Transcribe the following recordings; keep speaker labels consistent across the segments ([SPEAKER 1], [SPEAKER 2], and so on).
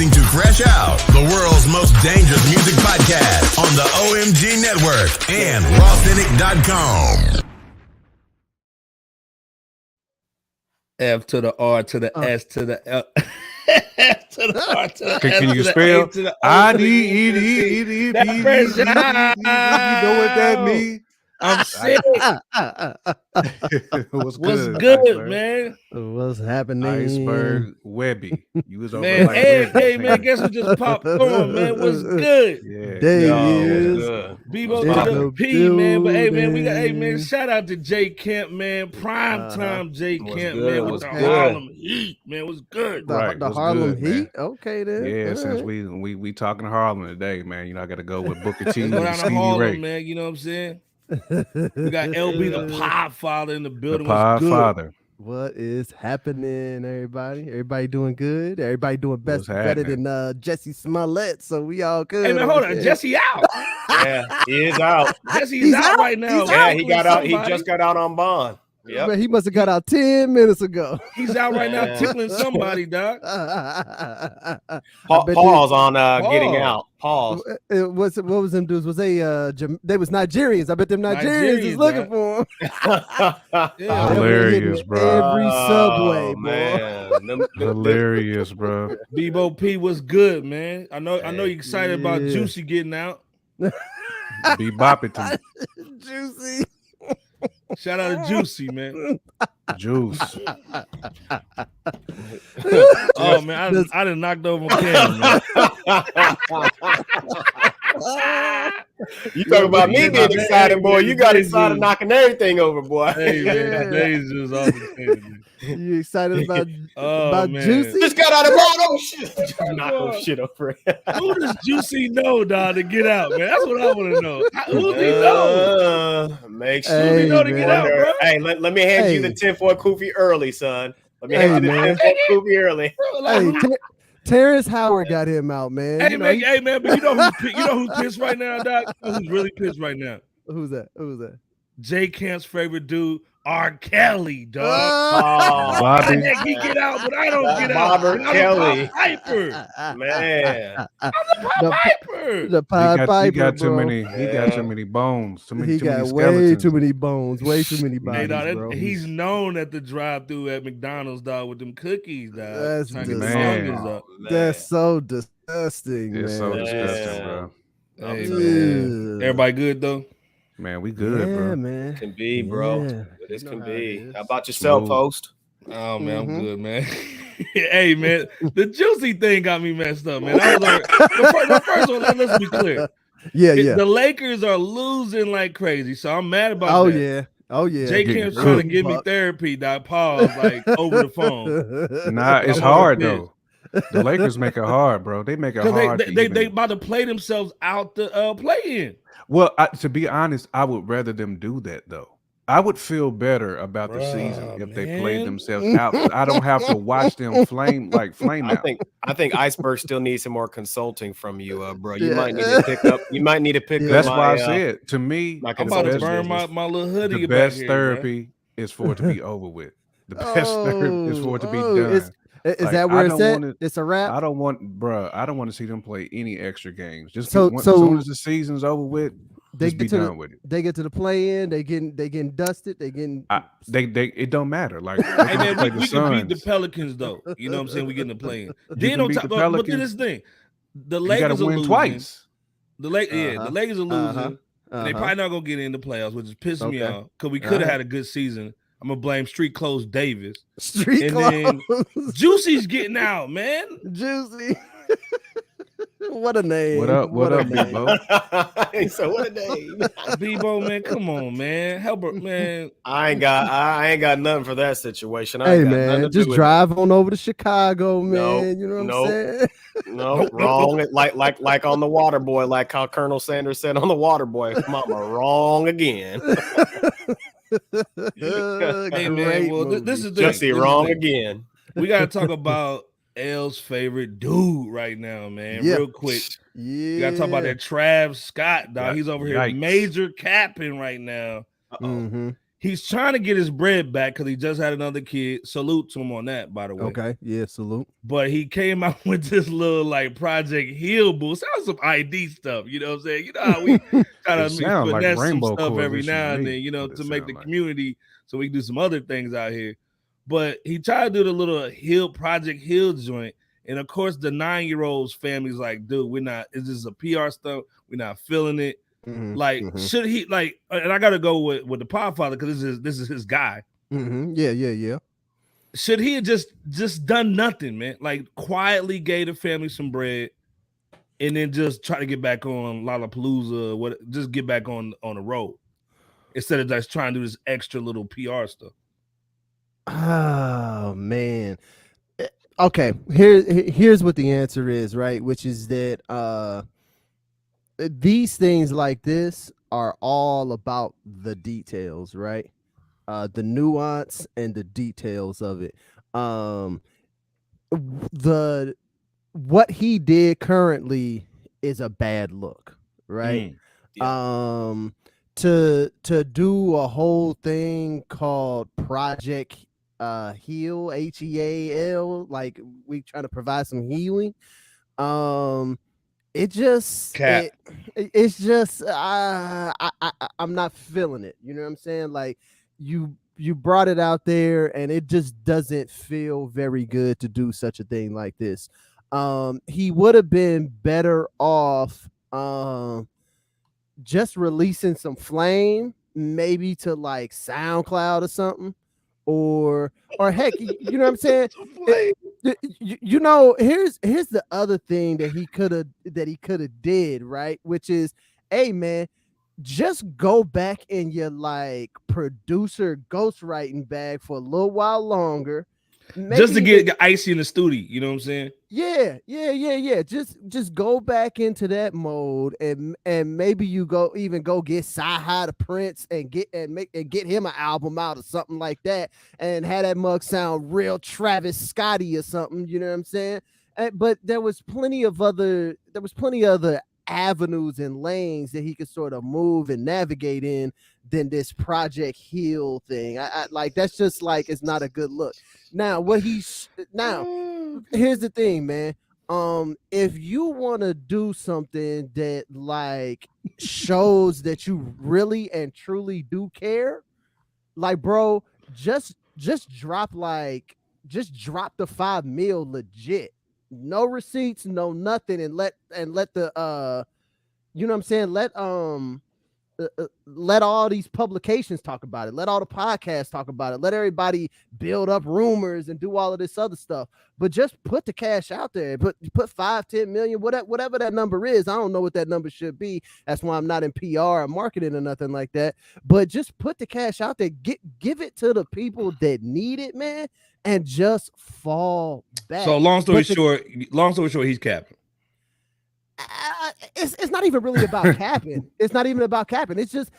[SPEAKER 1] listening to Fresh Out, the world's most dangerous music podcast on the OMG Network and rawcynic.com.
[SPEAKER 2] F to the R to the S to the L. F to the R to the S.
[SPEAKER 3] Can you spell? I-D-E-D-E-D-E-D-E-D.
[SPEAKER 2] That
[SPEAKER 3] You know what that means?
[SPEAKER 2] I'm sick.
[SPEAKER 3] What's
[SPEAKER 2] What's
[SPEAKER 3] good,
[SPEAKER 2] good,
[SPEAKER 3] Iceberg?
[SPEAKER 2] man?
[SPEAKER 4] What's happening?
[SPEAKER 3] Iceberg Webby. You was over
[SPEAKER 2] Man,
[SPEAKER 3] like
[SPEAKER 2] hey,
[SPEAKER 3] Webby.
[SPEAKER 2] hey, man, guess who just popped on, man? What's good?
[SPEAKER 3] Yeah.
[SPEAKER 4] There is.
[SPEAKER 2] Bebo
[SPEAKER 4] It's
[SPEAKER 2] to the
[SPEAKER 4] the
[SPEAKER 2] P, man. But hey, man, we got
[SPEAKER 4] building.
[SPEAKER 2] shout out to Jay Kemp, man. Prime time Jay
[SPEAKER 5] What's
[SPEAKER 2] Kemp,
[SPEAKER 5] good?
[SPEAKER 2] man, with
[SPEAKER 5] What's
[SPEAKER 2] the
[SPEAKER 5] good?
[SPEAKER 2] Harlem Heat, man. What's good?
[SPEAKER 4] The,
[SPEAKER 3] Right,
[SPEAKER 4] the
[SPEAKER 3] what's
[SPEAKER 4] Harlem
[SPEAKER 3] good, man?
[SPEAKER 4] Heat. Okay, then.
[SPEAKER 3] Yeah,
[SPEAKER 4] All
[SPEAKER 3] since
[SPEAKER 4] right.
[SPEAKER 3] we talking Harlem today, man. You know, I got to go with Booker T
[SPEAKER 2] Let's
[SPEAKER 3] and
[SPEAKER 2] go down to
[SPEAKER 3] Stevie
[SPEAKER 2] Harlem,
[SPEAKER 3] Ray,
[SPEAKER 2] man. You know what I'm saying? We got LB the Podfather in the
[SPEAKER 3] the
[SPEAKER 2] building. What's good?
[SPEAKER 3] Podfather.
[SPEAKER 4] What is happening, everybody? Everybody doing good? Everybody doing
[SPEAKER 3] What's
[SPEAKER 4] better
[SPEAKER 3] happening?
[SPEAKER 4] than Jesse Smollett, so we all good.
[SPEAKER 2] Hey, man,
[SPEAKER 4] over
[SPEAKER 2] hold on.
[SPEAKER 4] here.
[SPEAKER 2] Jesse out.
[SPEAKER 5] Yeah, he is out.
[SPEAKER 2] Jesse's out right now.
[SPEAKER 4] He's
[SPEAKER 5] Yeah,
[SPEAKER 4] out.
[SPEAKER 5] he got out. He
[SPEAKER 2] Somebody.
[SPEAKER 5] just got out on bond. Yep.
[SPEAKER 4] Man, he must have got out 10 minutes ago.
[SPEAKER 2] He's out right now
[SPEAKER 5] Yeah.
[SPEAKER 2] tickling somebody, dog.
[SPEAKER 4] I bet
[SPEAKER 5] Pause on getting
[SPEAKER 2] Pause.
[SPEAKER 5] out. Pause.
[SPEAKER 4] what was them dudes? Was they they was Nigerians? I bet them Nigerians is
[SPEAKER 2] Nigerians,
[SPEAKER 4] looking
[SPEAKER 2] dog.
[SPEAKER 4] for him.
[SPEAKER 2] Yeah.
[SPEAKER 3] Hilarious, bro.
[SPEAKER 4] Every subway, boy.
[SPEAKER 5] man.
[SPEAKER 3] Hilarious, bro.
[SPEAKER 2] Bebo P, what's good, man? I know you're excited about
[SPEAKER 4] Yeah.
[SPEAKER 2] Juicy getting out.
[SPEAKER 3] Be bopping to
[SPEAKER 4] Juicy.
[SPEAKER 2] Shout out to Juicy, man.
[SPEAKER 3] Juice.
[SPEAKER 2] Oh man, I done knocked over my camera, man.
[SPEAKER 5] You talking about me being
[SPEAKER 2] Yeah,
[SPEAKER 5] excited, boy? You got
[SPEAKER 2] yeah,
[SPEAKER 5] excited
[SPEAKER 2] yeah.
[SPEAKER 5] knocking everything over, boy.
[SPEAKER 2] Hey man,
[SPEAKER 4] Yeah.
[SPEAKER 2] today's just off the chain.
[SPEAKER 4] You excited about
[SPEAKER 2] Oh man,
[SPEAKER 4] Juicy?
[SPEAKER 5] Just got out of bond. Oh shit! Just knock over shit over.
[SPEAKER 2] Who does Juicy know, dog, to get out, man? That's what I want to know. Who does he know?
[SPEAKER 5] Make
[SPEAKER 2] Who
[SPEAKER 5] sure.
[SPEAKER 2] does he know to
[SPEAKER 4] Hey,
[SPEAKER 2] get
[SPEAKER 4] man.
[SPEAKER 2] out, bro?
[SPEAKER 5] Hey, let me hand you
[SPEAKER 4] Hey.
[SPEAKER 5] the 10-4 Koofy early, son. Let me
[SPEAKER 4] Hey,
[SPEAKER 5] hand you the
[SPEAKER 4] man.
[SPEAKER 5] 10-4 Koofy early.
[SPEAKER 2] Bro, like,
[SPEAKER 4] Hey,
[SPEAKER 2] who-
[SPEAKER 4] Terrence Howard got him out, man.
[SPEAKER 2] hey
[SPEAKER 4] You know,
[SPEAKER 2] man, but you know who's pissed right now, dog? You know who's really pissed right now?
[SPEAKER 4] who's that? Who's that?
[SPEAKER 2] J Camp's favorite dude, R. Kelly, dog.
[SPEAKER 5] Oh,
[SPEAKER 2] How the
[SPEAKER 3] Bobby.
[SPEAKER 2] heck he get out, but I don't get out.
[SPEAKER 5] Robert
[SPEAKER 2] And I'm
[SPEAKER 5] Kelly.
[SPEAKER 2] the Piper.
[SPEAKER 5] man.
[SPEAKER 2] I'm the Piper.
[SPEAKER 4] The Pied
[SPEAKER 3] He
[SPEAKER 4] Piper,
[SPEAKER 3] got too
[SPEAKER 4] bro.
[SPEAKER 3] many. He got too many bones. Too many.
[SPEAKER 4] He
[SPEAKER 3] too many
[SPEAKER 4] got way
[SPEAKER 3] skeletons.
[SPEAKER 4] too many bones. Way too many
[SPEAKER 2] Hey,
[SPEAKER 4] bodies,
[SPEAKER 2] dog,
[SPEAKER 4] bro.
[SPEAKER 2] he's known at the drive-through at McDonald's, dog, with them cookies, dog.
[SPEAKER 4] That's
[SPEAKER 2] trying to get the
[SPEAKER 3] disgusting.
[SPEAKER 2] youngers up.
[SPEAKER 4] That's so disgusting,
[SPEAKER 3] It's
[SPEAKER 4] man.
[SPEAKER 3] so
[SPEAKER 5] Man.
[SPEAKER 3] disgusting, bro.
[SPEAKER 2] Hey,
[SPEAKER 4] Ugh.
[SPEAKER 2] man. Everybody good though?
[SPEAKER 3] Man, we good,
[SPEAKER 4] yeah,
[SPEAKER 3] bro.
[SPEAKER 4] man.
[SPEAKER 5] Can be, bro.
[SPEAKER 4] Yeah.
[SPEAKER 5] This
[SPEAKER 4] You
[SPEAKER 5] can
[SPEAKER 4] know how it
[SPEAKER 5] be.
[SPEAKER 4] is.
[SPEAKER 5] How about yourself,
[SPEAKER 3] Smooth.
[SPEAKER 5] host?
[SPEAKER 2] Oh man, I'm
[SPEAKER 4] Mhm.
[SPEAKER 2] good, man. Hey man, the Juicy thing got me messed up, man. I was on the first one. Let's be clear.
[SPEAKER 4] Yeah.
[SPEAKER 2] The Lakers are losing like crazy, so I'm mad about
[SPEAKER 4] Oh
[SPEAKER 2] that.
[SPEAKER 4] yeah. Oh yeah.
[SPEAKER 2] Jay
[SPEAKER 3] Getting
[SPEAKER 2] Camp's trying to
[SPEAKER 3] cooked.
[SPEAKER 2] give me therapy. Dog, pause like over the phone.
[SPEAKER 3] Nah, it's
[SPEAKER 2] I'm
[SPEAKER 3] hard
[SPEAKER 2] pissed.
[SPEAKER 3] though. The Lakers make it hard, bro. They make it
[SPEAKER 2] Because
[SPEAKER 3] hard.
[SPEAKER 2] they about to play themselves out the play-in.
[SPEAKER 3] Well, to be honest, I would rather them do that though. I would feel better about the season
[SPEAKER 2] Bruh,
[SPEAKER 3] if they played
[SPEAKER 2] man.
[SPEAKER 3] themselves out. So I don't have to watch them flame out.
[SPEAKER 5] I think Iceberg still needs some more consulting from you, bro. You
[SPEAKER 4] Yeah.
[SPEAKER 5] might need to pick up. You might need to pick up.
[SPEAKER 3] That's
[SPEAKER 5] my,
[SPEAKER 3] why I said to me,
[SPEAKER 5] my
[SPEAKER 2] I'm about to
[SPEAKER 5] consulting
[SPEAKER 2] burn
[SPEAKER 5] business.
[SPEAKER 2] my little hoodie.
[SPEAKER 3] the
[SPEAKER 2] back
[SPEAKER 3] best
[SPEAKER 2] here,
[SPEAKER 3] therapy is for it to be over with. The best therapy is for it to be
[SPEAKER 4] Oh,
[SPEAKER 3] done.
[SPEAKER 4] Is
[SPEAKER 3] Like,
[SPEAKER 4] that
[SPEAKER 3] I
[SPEAKER 4] where it's
[SPEAKER 3] don't
[SPEAKER 4] at?
[SPEAKER 3] wanna-
[SPEAKER 4] It's a wrap.
[SPEAKER 3] I don't want to see them play any extra games. Just
[SPEAKER 4] So-
[SPEAKER 3] as
[SPEAKER 4] so
[SPEAKER 3] soon as the season's over with,
[SPEAKER 4] They
[SPEAKER 3] just be
[SPEAKER 4] get to
[SPEAKER 3] done with it.
[SPEAKER 4] they get to the play in. They getting dusted. They getting.
[SPEAKER 3] It don't matter. Like they
[SPEAKER 2] Hey
[SPEAKER 3] can
[SPEAKER 2] man,
[SPEAKER 3] play
[SPEAKER 2] we
[SPEAKER 3] the
[SPEAKER 2] can beat the
[SPEAKER 3] Suns.
[SPEAKER 2] Pelicans though. You know what I'm saying? We getting the play-in.
[SPEAKER 3] You
[SPEAKER 2] Then
[SPEAKER 3] can
[SPEAKER 2] on
[SPEAKER 3] beat
[SPEAKER 2] top,
[SPEAKER 3] the
[SPEAKER 2] but then
[SPEAKER 3] Pelicans.
[SPEAKER 2] this thing, the
[SPEAKER 3] You
[SPEAKER 2] Lakers
[SPEAKER 3] got
[SPEAKER 2] are
[SPEAKER 3] to win
[SPEAKER 2] losing.
[SPEAKER 3] twice.
[SPEAKER 2] The Lakers are losing.
[SPEAKER 4] Uh-huh.
[SPEAKER 2] And they probably not gonna get in the playoffs, which is pissing me
[SPEAKER 4] Okay.
[SPEAKER 2] off because we could have
[SPEAKER 4] Alright.
[SPEAKER 2] had a good season. I'm gonna blame Street Clothes Davis.
[SPEAKER 4] Street
[SPEAKER 2] and then-
[SPEAKER 4] clothes.
[SPEAKER 2] Juicy's getting out, man.
[SPEAKER 4] Juicy. What a name.
[SPEAKER 3] What up? What
[SPEAKER 4] a
[SPEAKER 3] up,
[SPEAKER 4] name.
[SPEAKER 3] Big Bo?
[SPEAKER 5] So what a day.
[SPEAKER 2] Bebo, man, come on, man. Help her, man.
[SPEAKER 5] I ain't got nothing for that situation. I
[SPEAKER 4] Hey
[SPEAKER 5] ain't got nothing
[SPEAKER 4] man,
[SPEAKER 5] to
[SPEAKER 4] just
[SPEAKER 5] do with
[SPEAKER 4] drive on over to Chicago, man.
[SPEAKER 5] Nope,
[SPEAKER 4] You know what
[SPEAKER 5] nope.
[SPEAKER 4] I'm saying?
[SPEAKER 5] it. No, wrong. Like on the Water Boy, like how Colonel Sanders said on the Water Boy. Mama, wrong again.
[SPEAKER 2] Hey man, well this is the
[SPEAKER 5] Jesse,
[SPEAKER 2] thing. This is
[SPEAKER 5] wrong
[SPEAKER 2] the thing.
[SPEAKER 5] again.
[SPEAKER 2] We gotta talk about L's favorite dude right now, man.
[SPEAKER 4] Yeah.
[SPEAKER 2] Real quick.
[SPEAKER 4] Yeah.
[SPEAKER 2] We gotta talk about that Trav Scott, dog.
[SPEAKER 3] Yeah,
[SPEAKER 2] He's over here
[SPEAKER 3] yikes.
[SPEAKER 2] major capping right now.
[SPEAKER 5] Uh-oh.
[SPEAKER 4] Mm-hmm.
[SPEAKER 2] He's trying to get his bread back because he just had another kid. Salute to him on that, by the way.
[SPEAKER 4] Okay, yeah, salute.
[SPEAKER 2] But he came out with this little like Project Heal boo. Sounds some ID stuff, you know what I'm saying? You know how we try
[SPEAKER 3] It
[SPEAKER 2] to
[SPEAKER 3] sound like
[SPEAKER 2] finesse some
[SPEAKER 3] Rainbow
[SPEAKER 2] stuff every
[SPEAKER 3] Coalition
[SPEAKER 2] now
[SPEAKER 3] to
[SPEAKER 2] and
[SPEAKER 3] me,
[SPEAKER 2] then, you know,
[SPEAKER 3] what it
[SPEAKER 2] to make the
[SPEAKER 3] sound like.
[SPEAKER 2] community so we can do some other things out here. But he tried to do the little Hill Project Hill joint. And of course, the 9-year-old's family's like, dude, we're not, it's just a PR stuff. We're not feeling it. Like, should he like, and I gotta go with the Podfather because this is his guy.
[SPEAKER 4] Yeah.
[SPEAKER 2] Should he have just done nothing, man? Like quietly gave the family some bread and then just try to get back on Lollapalooza, what just get back on the road instead of just trying to do this extra little PR stuff.
[SPEAKER 4] Oh man. Okay, here's what the answer is, right? Which is that these things like this are all about the details, right? The nuance and the details of it. The what he did currently is a bad look, right? To do a whole thing called Project Heal, HEAL, like we trying to provide some healing. It just it's just I'm not feeling it. You know what I'm saying? Like you brought it out there and it just doesn't feel very good to do such a thing like this. He would have been better off just releasing some flame, maybe to like SoundCloud or something, or heck, you know what I'm saying? You know, here's the other thing that he could have did, right? Which is, hey man, just go back in your like producer ghostwriting bag for a little while longer.
[SPEAKER 2] Maybe just to get icy in the studio, you know what I'm saying?
[SPEAKER 4] Yeah. Just go back into that mode, and maybe you go get Sci-Hi to Prince and get him an album out or something like that, and have that mug sound real Travis Scotty or something. You know what I'm saying? But there was plenty of other avenues and lanes that he could sort of move and navigate in than this Project Heal thing. I like that's just like it's not a good look. Now here's the thing, man. If you want to do something that like shows that you really and truly do care, like bro, just drop the 5 mil legit. No receipts, no nothing, and let the you know what I'm saying? Let all these publications talk about it. Let all the podcasts talk about it. Let everybody build up rumors and do all of this other stuff. But just put the cash out there. Put 5, 10 million, whatever that number is. I don't know what that number should be. That's why I'm not in PR or marketing or nothing like that. But just put the cash out there. Give it to the people that need it, man, and just fall back.
[SPEAKER 2] So long story short, he's capping.
[SPEAKER 4] It's not even really about capping. It's not even about capping. It's just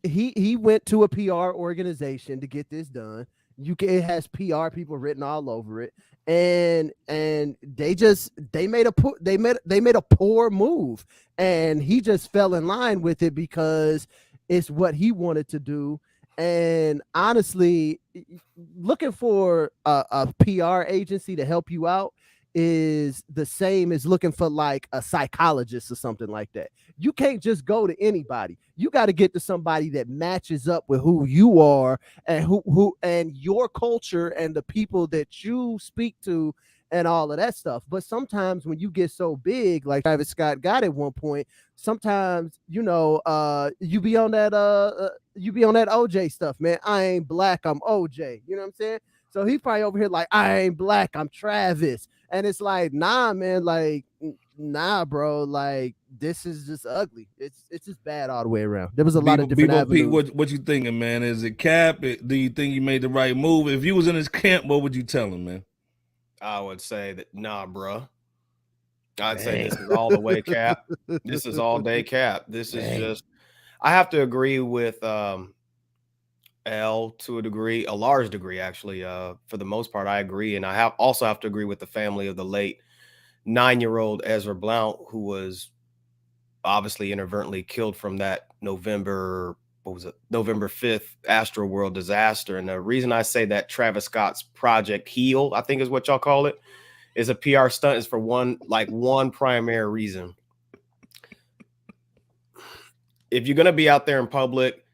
[SPEAKER 4] he went to a PR organization to get this done. It has PR people written all over it, and they made a poor move, and he just fell in line with it because it's what he wanted to do. And honestly, looking for a PR agency to help you out is the same as looking for like a psychologist or something like that. You can't just go to anybody. You got to get to somebody that matches up with who you are and who and your culture and the people that you speak to and all of that stuff. But sometimes when you get so big, like Travis Scott got at one point, sometimes you be on that OJ stuff, man. I ain't black, I'm OJ. You know what I'm saying? So he's probably over here like, I ain't black, I'm Travis. And it's like, nah, man, like, nah, bro, like, this is just ugly. It's just bad all the way around. There was a lot of different avenues.
[SPEAKER 2] Pete, what you thinking, man? Is it cap? Do you think you made the right move? If you was in his camp, what would you tell him, man?
[SPEAKER 5] I would say that, nah, bro. I'd say this is all the way cap. This is all day cap. This is just, I have to agree with L to a degree, a large degree, actually. For the most part, I agree. And I also have to agree with the family of the late 9-year-old Ezra Blount, who was obviously inadvertently killed from that November what was it, November 5th Astroworld disaster. And the reason I say that Travis Scott's Project Heal, I think is what y'all call it, is a PR stunt is for one primary reason. If you're going to be out there in public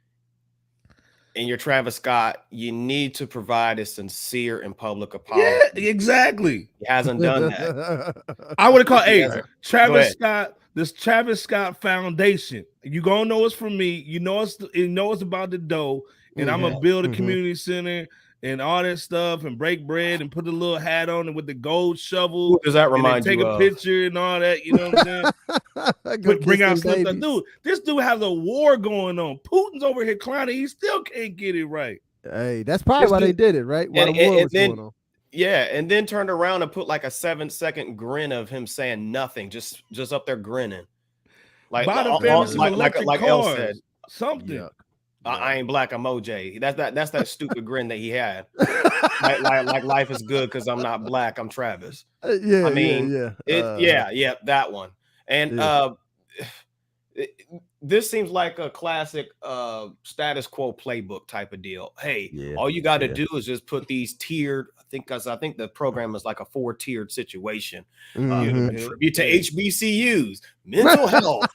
[SPEAKER 5] and you're Travis Scott, you need to provide a sincere and public apology.
[SPEAKER 2] Yeah, exactly.
[SPEAKER 5] He hasn't done that.
[SPEAKER 2] I would have called Travis Scott, this Travis Scott Foundation. You gonna know it's from me. You know it's about the dough, and I'm gonna build a community center and all that stuff, and break bread and put the little hat on and with the gold shovel.
[SPEAKER 5] Who does that remind you
[SPEAKER 2] of? Take a picture and all that. You know what I'm saying? Bring out stuff. Dude, this dude has a war going on. Putin's over here clowning. He still can't get it right.
[SPEAKER 4] Hey, that's probably why they did it, right? While the war was going on.
[SPEAKER 5] Yeah, and then turned around and put like a 7-second grin of him saying nothing, just up there grinning, like Elle said,
[SPEAKER 2] something.
[SPEAKER 5] Yeah. I ain't black, I'm OJ. That's that stupid grin that he had. like life is good because I'm not black, I'm Travis.
[SPEAKER 4] Yeah,
[SPEAKER 5] I mean, that one. And this seems like a classic status quo playbook type of deal. Hey, all you got to do is just put these tiered. I think the program is like a 4-tiered situation. Tribute to HBCUs, mental health.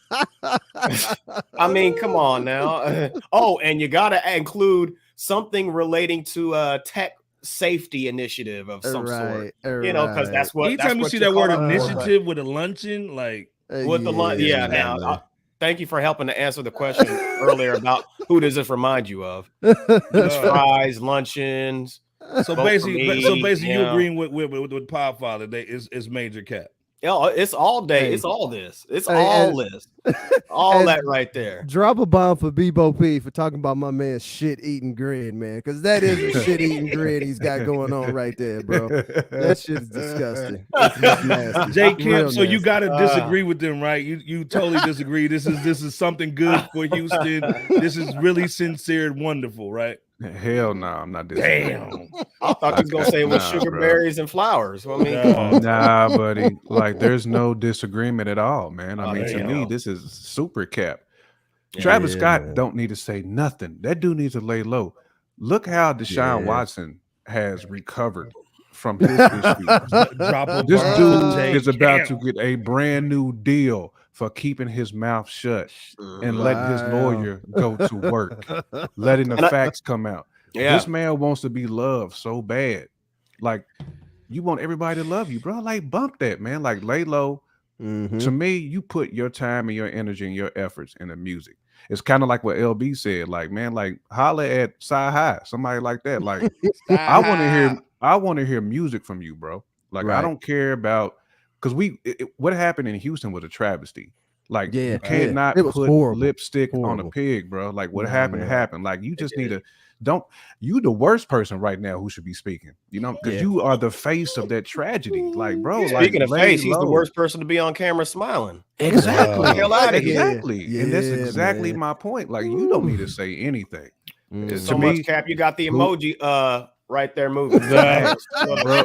[SPEAKER 5] I mean, come on now. And you got to include something relating to a tech safety initiative of some sort. You know, because that's what.
[SPEAKER 2] Anytime you see that word initiative with a luncheon, like
[SPEAKER 5] with the lunch, now. Thank you for helping to answer the question earlier about who does this remind you of? Fries, luncheons.
[SPEAKER 2] So basically, you agreeing with Podfather that is major cap.
[SPEAKER 5] Yeah, it's all day. Hey. It's all this. It's all this. All that right there.
[SPEAKER 4] Drop a bomb for Bebo P for talking about my man's shit-eating grin, man. Because that is a shit-eating grin he's got going on right there, bro. That shit's disgusting. Nasty.
[SPEAKER 2] Jay Kemp, so you got to disagree with them, right? You totally disagree. This is something good for Houston. This is really sincere and wonderful, right?
[SPEAKER 3] Hell no, I'm not disagreeing.
[SPEAKER 2] Damn.
[SPEAKER 5] I thought you was gonna say it was sugar berries and flowers. I mean,
[SPEAKER 3] nah, buddy. Like, there's no disagreement at all, man. I mean, to me, this is super cap. Travis Scott don't need to say nothing. That dude needs to lay low. Look how Deshaun Watson has recovered from his issues. This dude is about to get a brand new deal for keeping his mouth shut and letting his lawyer go to work, letting the facts come out. This man wants to be loved so bad. Like, you want everybody to love you, bro. Like, bump that, man. Like, lay low. To me, you put your time and your energy and your efforts in the music. It's kind of like what LB said. Like, man, like, holla at Sci-Hi, somebody like that. Like, I want to hear music from you, bro. Like, I don't care about. Because what happened in Houston was a travesty. Like, you can't not put lipstick on a pig, bro. Like, what happened. Like, you just need to you the worst person right now who should be speaking, you know, because you are the face of that tragedy. Like, bro,
[SPEAKER 5] speaking of face, he's the worst person to be on camera smiling.
[SPEAKER 3] Exactly.
[SPEAKER 5] Hell out of
[SPEAKER 3] exactly. Here. And that's exactly my point. Like, you don't need to say anything.
[SPEAKER 5] So much cap, you got the emoji right there moving. Bro,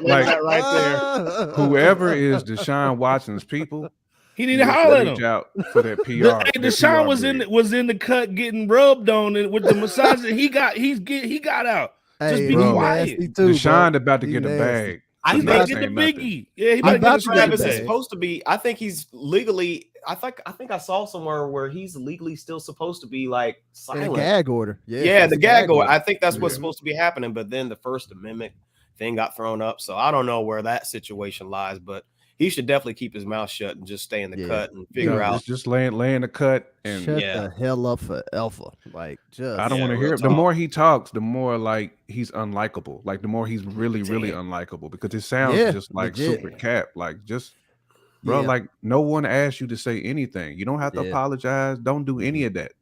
[SPEAKER 3] like,
[SPEAKER 5] right there.
[SPEAKER 3] Whoever is Deshaun Watson's people,
[SPEAKER 2] he need to holler at him
[SPEAKER 3] out for that PR.
[SPEAKER 2] Deshaun was in the cut getting rubbed on it with the massage. He got out. Just be quiet.
[SPEAKER 3] Deshaun about to get a bag.
[SPEAKER 5] I
[SPEAKER 2] think get the biggie. Yeah, he about to
[SPEAKER 5] Travis is supposed to be. I think he's legally. I think I saw somewhere where he's legally still supposed to be like silent.
[SPEAKER 4] The gag order.
[SPEAKER 5] The gag order. I think that's what's supposed to be happening. But then the First Amendment thing got thrown up, so I don't know where that situation lies. But he should definitely keep his mouth shut and just stay in the cut and figure out.
[SPEAKER 3] Just lay in the cut and
[SPEAKER 4] shut the hell up for Alpha. Like, just
[SPEAKER 3] I don't want to hear it. The more he talks, the more like he's unlikable. Like, the more he's really unlikable because it sounds just like super cap. Like, just bro, like, no one asked you to say anything. You don't have to apologize. Don't do any of that.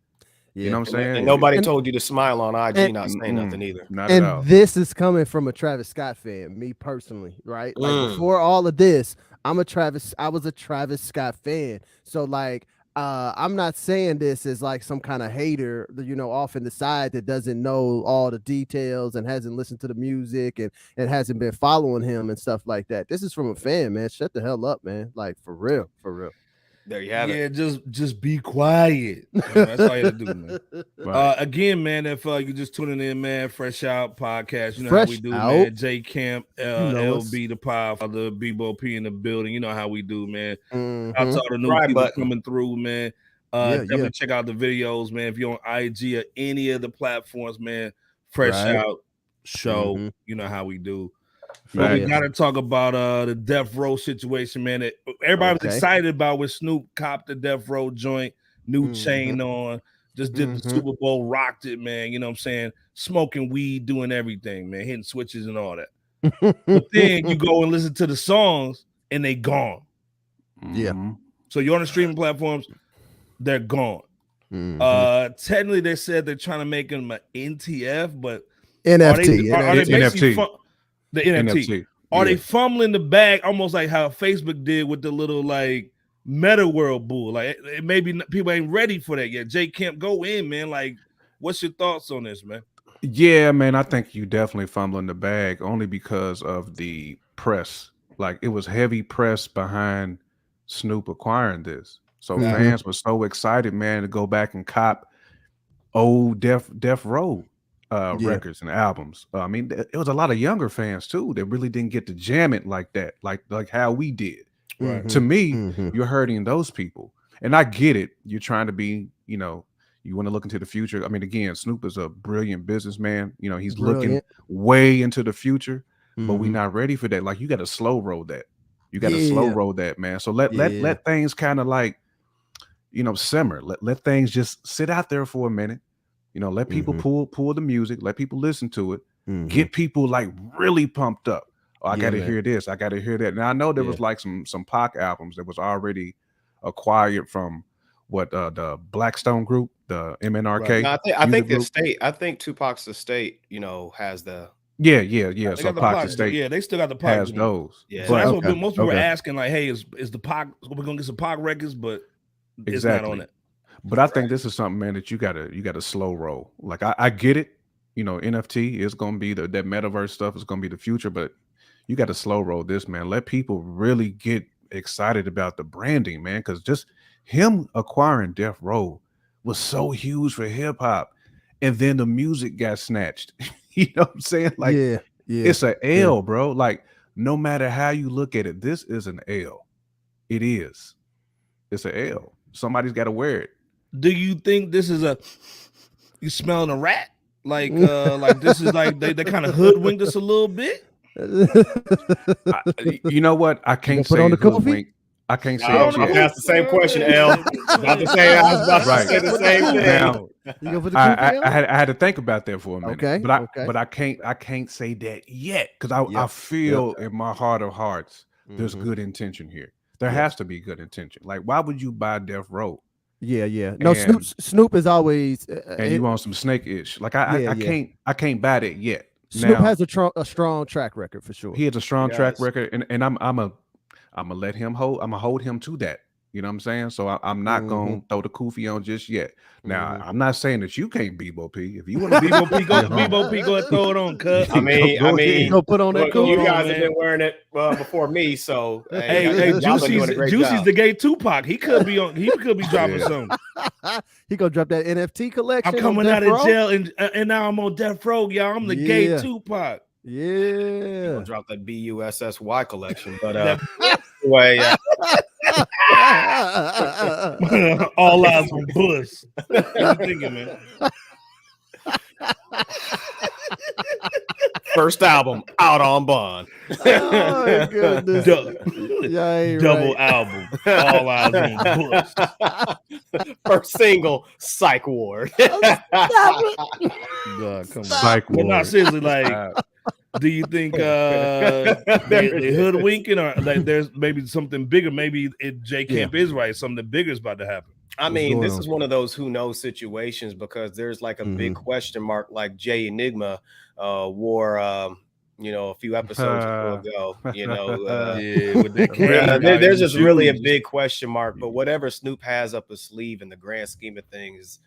[SPEAKER 3] You know what I'm saying?
[SPEAKER 5] And nobody told you to smile on IG, not saying nothing either.
[SPEAKER 3] Not at all.
[SPEAKER 4] This is coming from a Travis Scott fan, me personally, right? Like, before all of this, I was a Travis Scott fan. So, like, I'm not saying this as like some kind of hater, you know, off in the side that doesn't know all the details and hasn't listened to the music and hasn't been following him and stuff like that. This is from a fan, man. Shut the hell up, man. Like, for real.
[SPEAKER 5] There you have
[SPEAKER 2] it. Yeah, just be quiet. That's all you have to do, man. Right. Again, man, if you're just tuning in, man, Fresh Out Podcast, you know how we do, man. J Camp, LB, the Podfather, Bebo P in the building. You know how we do, man. Out to all the new people coming through, man. Definitely check out the videos, man. If you're on IG or any of the platforms, man, Fresh Out Show. You know how we do. But we gotta talk about the Death Row situation, man. Everybody was excited about when Snoop copped the Death Row joint, new chain on, just did the Super Bowl, rocked it, man. You know what I'm saying? Smoking weed, doing everything, man, hitting switches and all that. But then you go and listen to the songs and they gone.
[SPEAKER 4] Yeah.
[SPEAKER 2] So you're on the streaming platforms, they're gone. Technically, they said they're trying to make them an NTF, but
[SPEAKER 4] NFT.
[SPEAKER 2] Are they basically the NFT? Are they fumbling the bag almost like how Facebook did with the little like Meta World bull? Like maybe people ain't ready for that yet. J Camp, go in, man. Like, what's your thoughts on this, man?
[SPEAKER 3] Yeah, man, I think you definitely fumbling the bag only because of the press. Like it was heavy press behind Snoop acquiring this. So fans were so excited, man, to go back and cop old Death Row records and albums. I mean, it was a lot of younger fans too that really didn't get to jam it like that, like how we did. To me, you're hurting those people, and I get it. You're trying to be, you want to look into the future. I mean, again, Snoop is a brilliant businessman. He's looking way into the future, but we're not ready for that. Like you got to slow roll that. You got to slow roll that, man. So let things kind of like, simmer. Let things just sit out there for a minute. Let people pull the music, let people listen to it, get people like really pumped up. Oh, I gotta hear this, I gotta hear that. Now I know there was like some Pac albums that was already acquired from the Blackstone group, the MNRK.
[SPEAKER 5] No, I think the estate. I think Tupac's estate, has the
[SPEAKER 3] So Pac's estate,
[SPEAKER 2] they still got the Pac
[SPEAKER 3] has those.
[SPEAKER 2] Yeah, so that's what most people were asking. Like, hey, is the Pac? We're gonna get some Pac records, but it's not on it.
[SPEAKER 3] But I think this is something, man, that you gotta slow roll. Like I get it, NFT is gonna be that metaverse stuff is gonna be the future, but you got to slow roll this, man. Let people really get excited about the branding, man, because just him acquiring Death Row was so huge for hip hop, and then the music got snatched. You know what I'm saying? Like, it's an L, bro. Like, no matter how you look at it, this is an L. It is. It's an L. Somebody's got to wear it.
[SPEAKER 2] Do you think this is you smelling a rat? Like this is like they kind of hoodwinked us a little bit?
[SPEAKER 3] You know what? I can't say hoodwink. I can't say it yet.
[SPEAKER 5] That's the same question, L. I was about to say the same thing.
[SPEAKER 3] Now, I had to think about that for a minute. But I can't say that yet because I feel in my heart of hearts there's good intention here. There has to be good intention. Like, why would you buy Death Row?
[SPEAKER 4] No, Snoop is always
[SPEAKER 3] and you want some snake-ish. Like I can't buy that yet.
[SPEAKER 4] Snoop has a strong track record for sure.
[SPEAKER 3] He has a strong track record, and I'm gonna let him hold. I'm gonna hold him to that. You know what I'm saying? So I'm not gonna throw the kufi on just yet. Now I'm not saying that you can't Bebo P. If you want to Bebo P,
[SPEAKER 2] Bebo P, go and throw it on, cuz.
[SPEAKER 5] I mean,
[SPEAKER 4] go put on that.
[SPEAKER 5] You guys have been wearing it before me, so
[SPEAKER 2] hey, Juicy's the gay Tupac. He could be on. He could be dropping something.
[SPEAKER 4] He gonna drop that NFT collection.
[SPEAKER 2] I'm coming out of jail and now I'm on Death Row, y'all. I'm the gay Tupac.
[SPEAKER 4] Yeah,
[SPEAKER 5] gonna drop that BUSSY collection, but anyway,
[SPEAKER 2] all eyes on Bush. What you thinking, man?
[SPEAKER 5] First album out on bond.
[SPEAKER 4] Oh goodness!
[SPEAKER 2] Double album. All eyes on Bush.
[SPEAKER 5] First single, Psych Ward.
[SPEAKER 2] God, come on.
[SPEAKER 3] Psych Ward.
[SPEAKER 2] Not seriously, like. Do you think they hoodwinking, or like there's maybe something bigger? Maybe J Camp is right. Something bigger is about to happen.
[SPEAKER 5] I mean, this is one of those who knows situations because there's like a big question mark, like Jay Enigma wore, a few episodes ago.
[SPEAKER 2] With that
[SPEAKER 5] there's just really a big question mark. But whatever Snoop has up his sleeve in the grand scheme of things,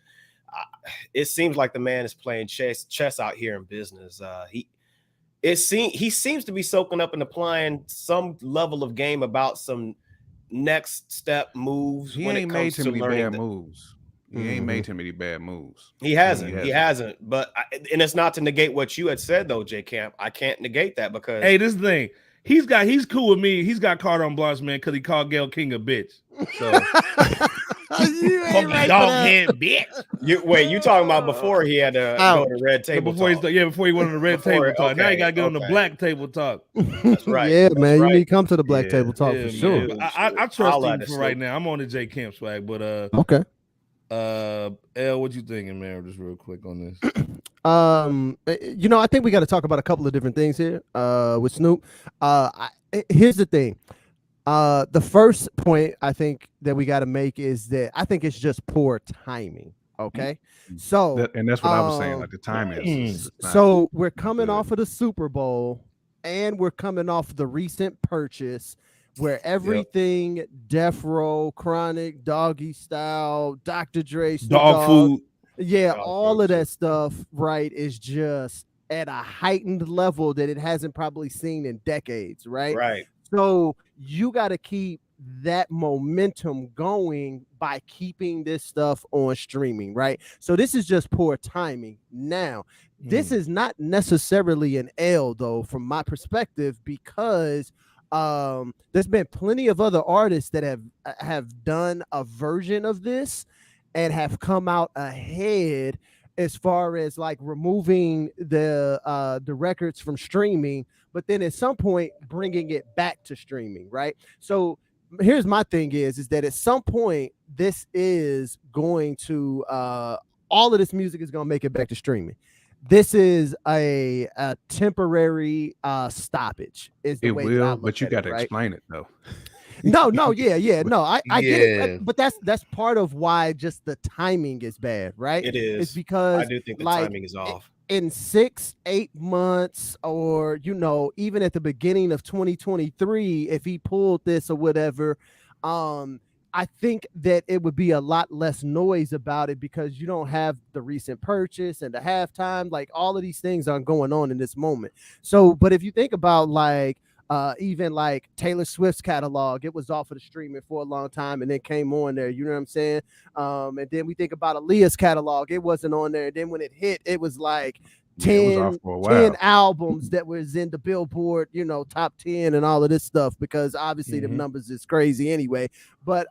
[SPEAKER 5] it seems like the man is playing chess out here in business. He seems to be soaking up and applying some level of game about some next step moves
[SPEAKER 3] He
[SPEAKER 5] when it
[SPEAKER 3] ain't made
[SPEAKER 5] comes
[SPEAKER 3] too
[SPEAKER 5] to
[SPEAKER 3] many
[SPEAKER 5] learning.
[SPEAKER 3] bad moves. He ain't made too many bad moves.
[SPEAKER 5] He hasn't. But and it's not to negate what you had said though, J Camp. I can't negate that because
[SPEAKER 2] hey, this thing. He's cool with me. He's got carte en blanche, man, because he called Gayle King a bitch. So
[SPEAKER 4] You ain't right for
[SPEAKER 2] dog
[SPEAKER 4] that.
[SPEAKER 2] head bitch.
[SPEAKER 5] You talking about before he had to go to red table
[SPEAKER 2] Before
[SPEAKER 5] talk.
[SPEAKER 2] Before he went on the red table talk. Now he gotta get on the
[SPEAKER 5] okay.
[SPEAKER 2] black table talk.
[SPEAKER 5] That's right.
[SPEAKER 4] Yeah,
[SPEAKER 5] That's
[SPEAKER 4] man. You
[SPEAKER 5] right.
[SPEAKER 4] need to come to the black table talk
[SPEAKER 2] Yeah,
[SPEAKER 4] for sure.
[SPEAKER 2] man. I trust
[SPEAKER 5] I'll
[SPEAKER 2] him
[SPEAKER 5] let
[SPEAKER 2] for
[SPEAKER 5] it
[SPEAKER 2] right
[SPEAKER 5] slip.
[SPEAKER 2] now. I'm on the J Camp swag, but
[SPEAKER 4] Okay.
[SPEAKER 2] L, what you thinking, man? Just real quick on this.
[SPEAKER 4] I think we got to talk about a couple of different things here. With Snoop. Here's the thing. The first point I think that we got to make is that I think it's just poor timing. Okay, so
[SPEAKER 3] and that's what I was saying. Like the timing is not
[SPEAKER 4] so we're coming
[SPEAKER 3] good.
[SPEAKER 4] off of the Super Bowl, and we're coming off the recent purchase where everything Death Row, Chronic, Doggy Style, Dr. Dre, Snoop
[SPEAKER 2] Dog food.
[SPEAKER 4] Yeah, all of that stuff, right, is just at a heightened level that it hasn't probably seen in decades, right?
[SPEAKER 5] Right.
[SPEAKER 4] So you got to keep that momentum going by keeping this stuff on streaming, right? So this is just poor timing. Now, this is not necessarily an L, though, from my perspective, because there's been plenty of other artists that have done a version of this and have come out ahead as far as like removing the records from streaming, but then at some point bringing it back to streaming, right? So here's my thing is that at some point this is going to all of this music is going to make it back to streaming. This is a temporary stoppage. Is the
[SPEAKER 3] it
[SPEAKER 4] way
[SPEAKER 3] will, but you got to
[SPEAKER 4] right?
[SPEAKER 3] explain it though.
[SPEAKER 4] No, I get it, but that's part of why just the timing is bad, right?
[SPEAKER 5] It is.
[SPEAKER 4] It's because
[SPEAKER 5] I do think the timing is off.
[SPEAKER 4] In 6-8 months, or even at the beginning of 2023, if he pulled this or whatever, I think that it would be a lot less noise about it because you don't have the recent purchase and the halftime, like all of these things aren't going on in this moment. So, but if you think about like even like Taylor Swift's catalog, it was off of the streaming for a long time and then came on there. You know what I'm saying? And then we think about Aaliyah's catalog, it wasn't on there. And then when it hit, it was like 10 albums that was in the Billboard, top 10 and all of this stuff, because obviously the numbers is crazy anyway. But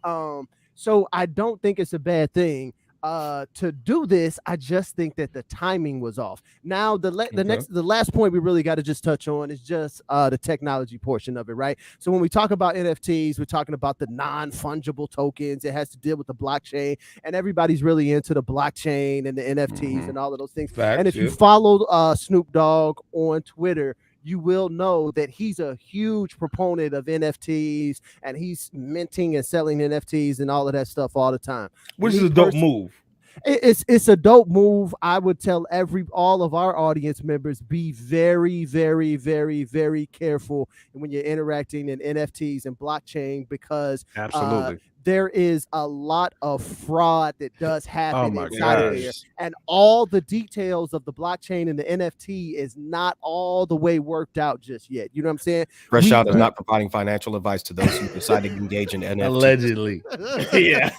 [SPEAKER 4] so I don't think it's a bad thing to do this. I just think that the timing was off. Now the last point we really got to just touch on is just the technology portion of it, right? So when we talk about NFTs, we're talking about the non-fungible tokens. It has to deal with the blockchain, and everybody's really into the blockchain and the NFTs and all of those things.
[SPEAKER 2] Facts,
[SPEAKER 4] and if you follow Snoop Dogg on Twitter, you will know that he's a huge proponent of NFTs, and he's minting and selling NFTs and all of that stuff all the time.
[SPEAKER 2] Which is a dope move.
[SPEAKER 4] It's a dope move. I would tell all of our audience members, be very, very, very, very careful when you're interacting in NFTs and blockchain, because
[SPEAKER 3] absolutely.
[SPEAKER 4] There is a lot of fraud that does happen inside of there. And all the details of the blockchain and the NFT is not all the way worked out just yet. You know what I'm saying?
[SPEAKER 5] FRSHOUT is not providing financial advice to those who decide to engage in NFT.
[SPEAKER 2] Allegedly.
[SPEAKER 4] Yeah.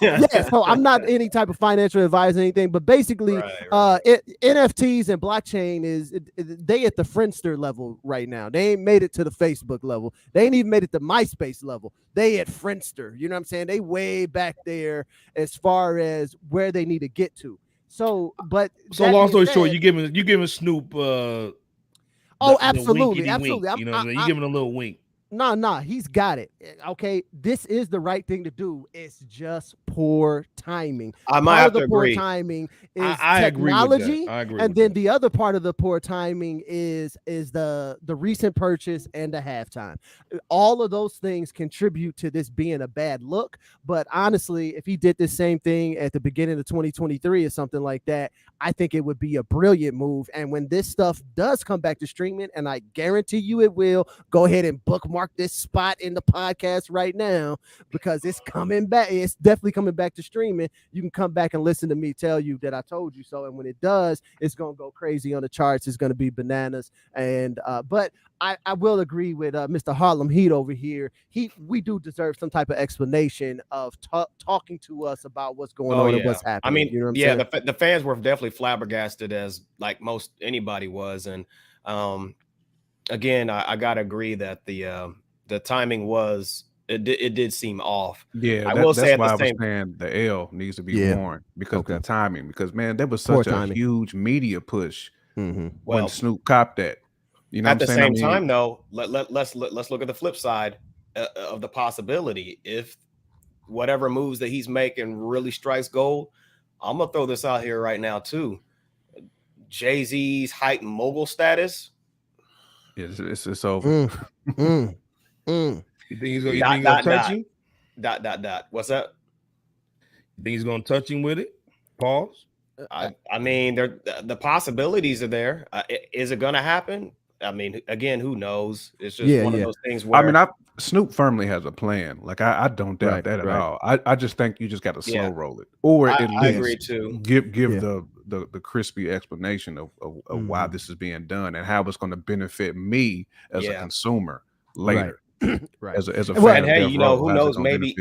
[SPEAKER 4] So I'm not any type of financial advice or anything, but basically NFTs and blockchain they at the Friendster level right now. They ain't made it to the Facebook level. They ain't even made it to MySpace level. They at Friendster. You know what I'm saying? They way back there as far as where they need to get to. So long
[SPEAKER 2] story short, you giving Snoop
[SPEAKER 4] absolutely.
[SPEAKER 2] You know what I mean? You giving a little wink.
[SPEAKER 4] No, he's got it. Okay, this is the right thing to do. It's just poor timing.
[SPEAKER 5] I might have to agree.
[SPEAKER 4] Poor timing is
[SPEAKER 2] I
[SPEAKER 4] technology,
[SPEAKER 2] I agree
[SPEAKER 4] and then the other part of the poor timing is the recent purchase and the halftime. All of those things contribute to this being a bad look. But honestly, if he did the same thing at the beginning of 2023 or something like that, I think it would be a brilliant move. And when this stuff does come back to streaming, and I guarantee you it will, go ahead and bookmark mark this spot in the podcast right now because it's coming back. It's definitely coming back to streaming. You can come back and listen to me tell you that I told you so. And when it does, it's going to go crazy on the charts. It's going to be bananas. And but I will agree with Mr. Harlem Heat over here. We do deserve some type of explanation of talking to us about what's going on and what's happening.
[SPEAKER 5] I mean,
[SPEAKER 4] you know what I'm saying?
[SPEAKER 5] the fans were definitely flabbergasted, as like most anybody was. And again, I gotta agree that the timing was it did seem off.
[SPEAKER 3] Yeah,
[SPEAKER 5] I will say
[SPEAKER 3] that's why I was saying the L needs to be worn because of the timing. Because man, that was such a huge media push when Snoop copped that. You know,
[SPEAKER 5] at the same time, though, let's look at the flip side of the possibility. If whatever moves that he's making really strikes gold, I'm gonna throw this out here right now too. Jay-Z's heightened mogul status.
[SPEAKER 3] It's over.
[SPEAKER 2] You think he's gonna touch him?
[SPEAKER 5] What's that?
[SPEAKER 2] You think he's gonna touch him with it? Pause.
[SPEAKER 5] I mean, the possibilities are there. Is it gonna happen? I mean, again, who knows? It's just one of those things where
[SPEAKER 3] I mean, Snoop firmly has a plan. Like I don't doubt that at all. I just think you just got to slow roll it, or at least
[SPEAKER 5] agree too.
[SPEAKER 3] Give the crispy explanation of why this is being done and how it's going to benefit me as a consumer later.
[SPEAKER 4] Right.
[SPEAKER 3] As a fan.
[SPEAKER 5] And hey, you know, who knows? Maybe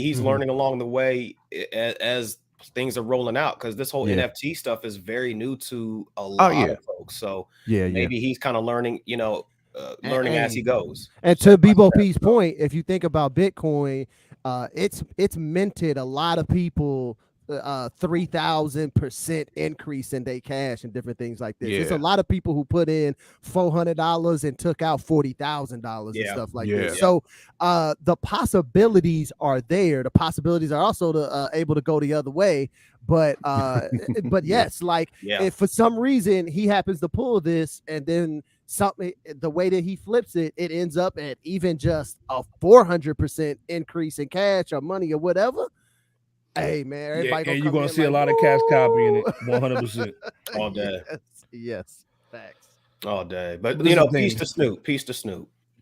[SPEAKER 5] he's learning along the way as things are rolling out, because this whole NFT stuff is very new to a lot of folks. So maybe he's kind of learning, learning as he goes.
[SPEAKER 4] And to Bebo P's point, if you think about Bitcoin, it's minted a lot of people 3,000% increase in their cash and different things like this. It's a lot of people who put in $400 and took out $40,000 and stuff like this. So the possibilities are there. The possibilities are also able to go the other way. But yes, if for some reason he happens to pull this and then something, the way that he flips it, it ends up at even just a 400% increase in cash or money or whatever. Hey man, everybody
[SPEAKER 2] and you're gonna see a lot of cash copying it 100%
[SPEAKER 5] all day.
[SPEAKER 4] Yes, facts
[SPEAKER 5] all day. But peace to Snoop,
[SPEAKER 2] man.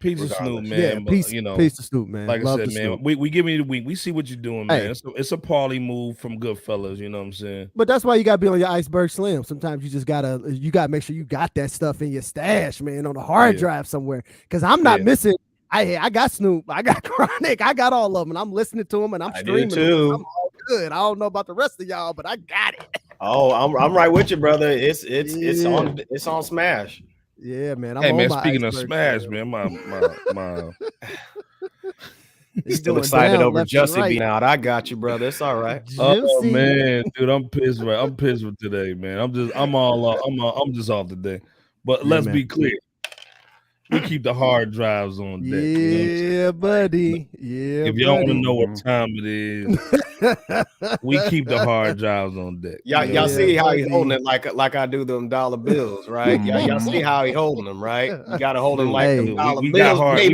[SPEAKER 4] Yeah, peace to Snoop, man.
[SPEAKER 2] Like I said, man, we give me the week. We see what you're doing, man. It's a party move from Goodfellas. You know what I'm saying?
[SPEAKER 4] But that's why you gotta be on your iceberg slim. Sometimes you just gotta make sure you got that stuff in your stash, man, on a hard drive somewhere. Because I'm not missing. I got Snoop, I got Chronic, I got all of them, and I'm listening to them, and I'm streaming them. I'm all good. I don't know about the rest of y'all, but I got it.
[SPEAKER 5] Oh, I'm right with you, brother. It's on Smash.
[SPEAKER 4] Yeah, man.
[SPEAKER 2] Hey, man. Speaking of Smash, man, my
[SPEAKER 5] He's still excited over Jussie being out. I got you, brother. It's all right.
[SPEAKER 2] Oh man, dude, I'm pissed. I'm pissed with today, man. I'm just off today. But let's be clear. We keep the hard drives on deck.
[SPEAKER 4] Yeah, buddy. Yeah.
[SPEAKER 2] If y'all want to know what time it is, we keep the hard drives on deck.
[SPEAKER 5] Y'all see how he's holding it like I do them dollar bills, right? Y'all see how he's holding them, right? You gotta hold them like them dollar bills.
[SPEAKER 2] We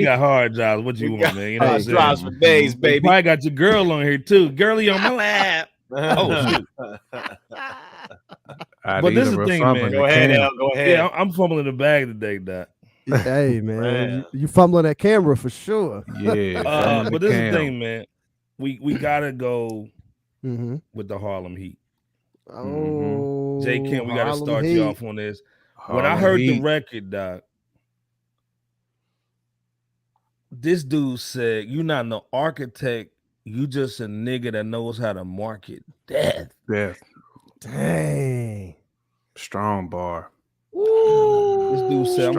[SPEAKER 2] got hard drives. What you want, man? You know what I'm saying?
[SPEAKER 5] Drives for days, baby.
[SPEAKER 2] I got your girl on here too. Girlie on my lap. Oh shoot. But this is the thing, man.
[SPEAKER 5] Go ahead, Al. Go ahead.
[SPEAKER 2] Yeah, I'm fumbling the bag today, Doc.
[SPEAKER 4] Hey man, you fumbling that camera for sure.
[SPEAKER 2] Yeah, but this is the thing, man. We gotta go with the Harlem Heat.
[SPEAKER 4] Oh,
[SPEAKER 2] J. Kent, we gotta start you off on this. When I heard the record, Doc, this dude said, "You're not no architect. You just a nigga that knows how to market death."
[SPEAKER 4] Dang,
[SPEAKER 3] strong bar.
[SPEAKER 2] This dude said,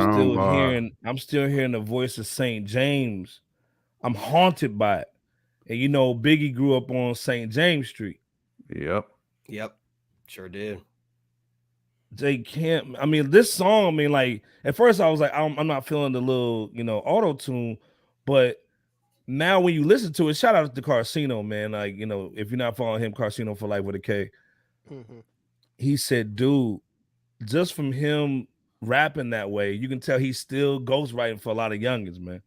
[SPEAKER 2] I'm still hearing the voice of St. James. I'm haunted by it. And you know, Biggie grew up on St. James Street.
[SPEAKER 3] Yep.
[SPEAKER 5] Sure did.
[SPEAKER 2] J. Kent, I mean, this song, I mean, like, at first I was like, I'm not feeling the little, auto tune, but now when you listen to it, shout out to Carcino, man. Like, if you're not following him, Carcino for Life with a K. He said, dude, just from him rapping that way, you can tell he's still ghostwriting for a lot of youngins, man.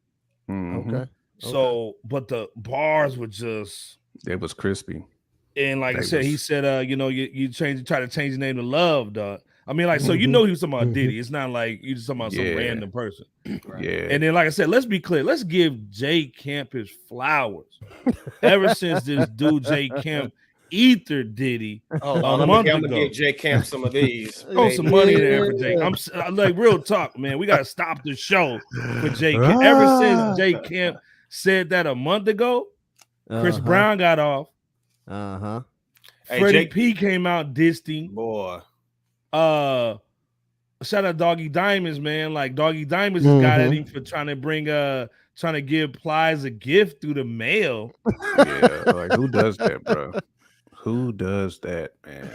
[SPEAKER 4] Okay.
[SPEAKER 2] So, but the bars were just,
[SPEAKER 3] it was crispy.
[SPEAKER 2] And like I said, he said, you try to change the name to Love, dog. I mean, like, so you know he was talking about Diddy. It's not like you just talking about some random person.
[SPEAKER 3] Yeah.
[SPEAKER 2] And then, like I said, let's be clear. Let's give Jay Camp his flowers. Ever since this dude Jay Camp ether Diddy
[SPEAKER 5] a
[SPEAKER 2] month
[SPEAKER 5] I'm
[SPEAKER 2] ago.
[SPEAKER 5] gonna get Jay Camp some of these.
[SPEAKER 2] Throw some money in there for Jay. I'm like, real talk, man. We gotta stop the show for Jay Camp. Ever since Jay Camp said that a month ago, Chris Brown got off. Freddie P came out dissed him.
[SPEAKER 5] Boy.
[SPEAKER 2] Shout out Doggy Diamonds, man. Like Doggy Diamonds just got at him for trying to give Plies a gift through the mail.
[SPEAKER 3] Yeah, like who does that, bro? Who does that, man?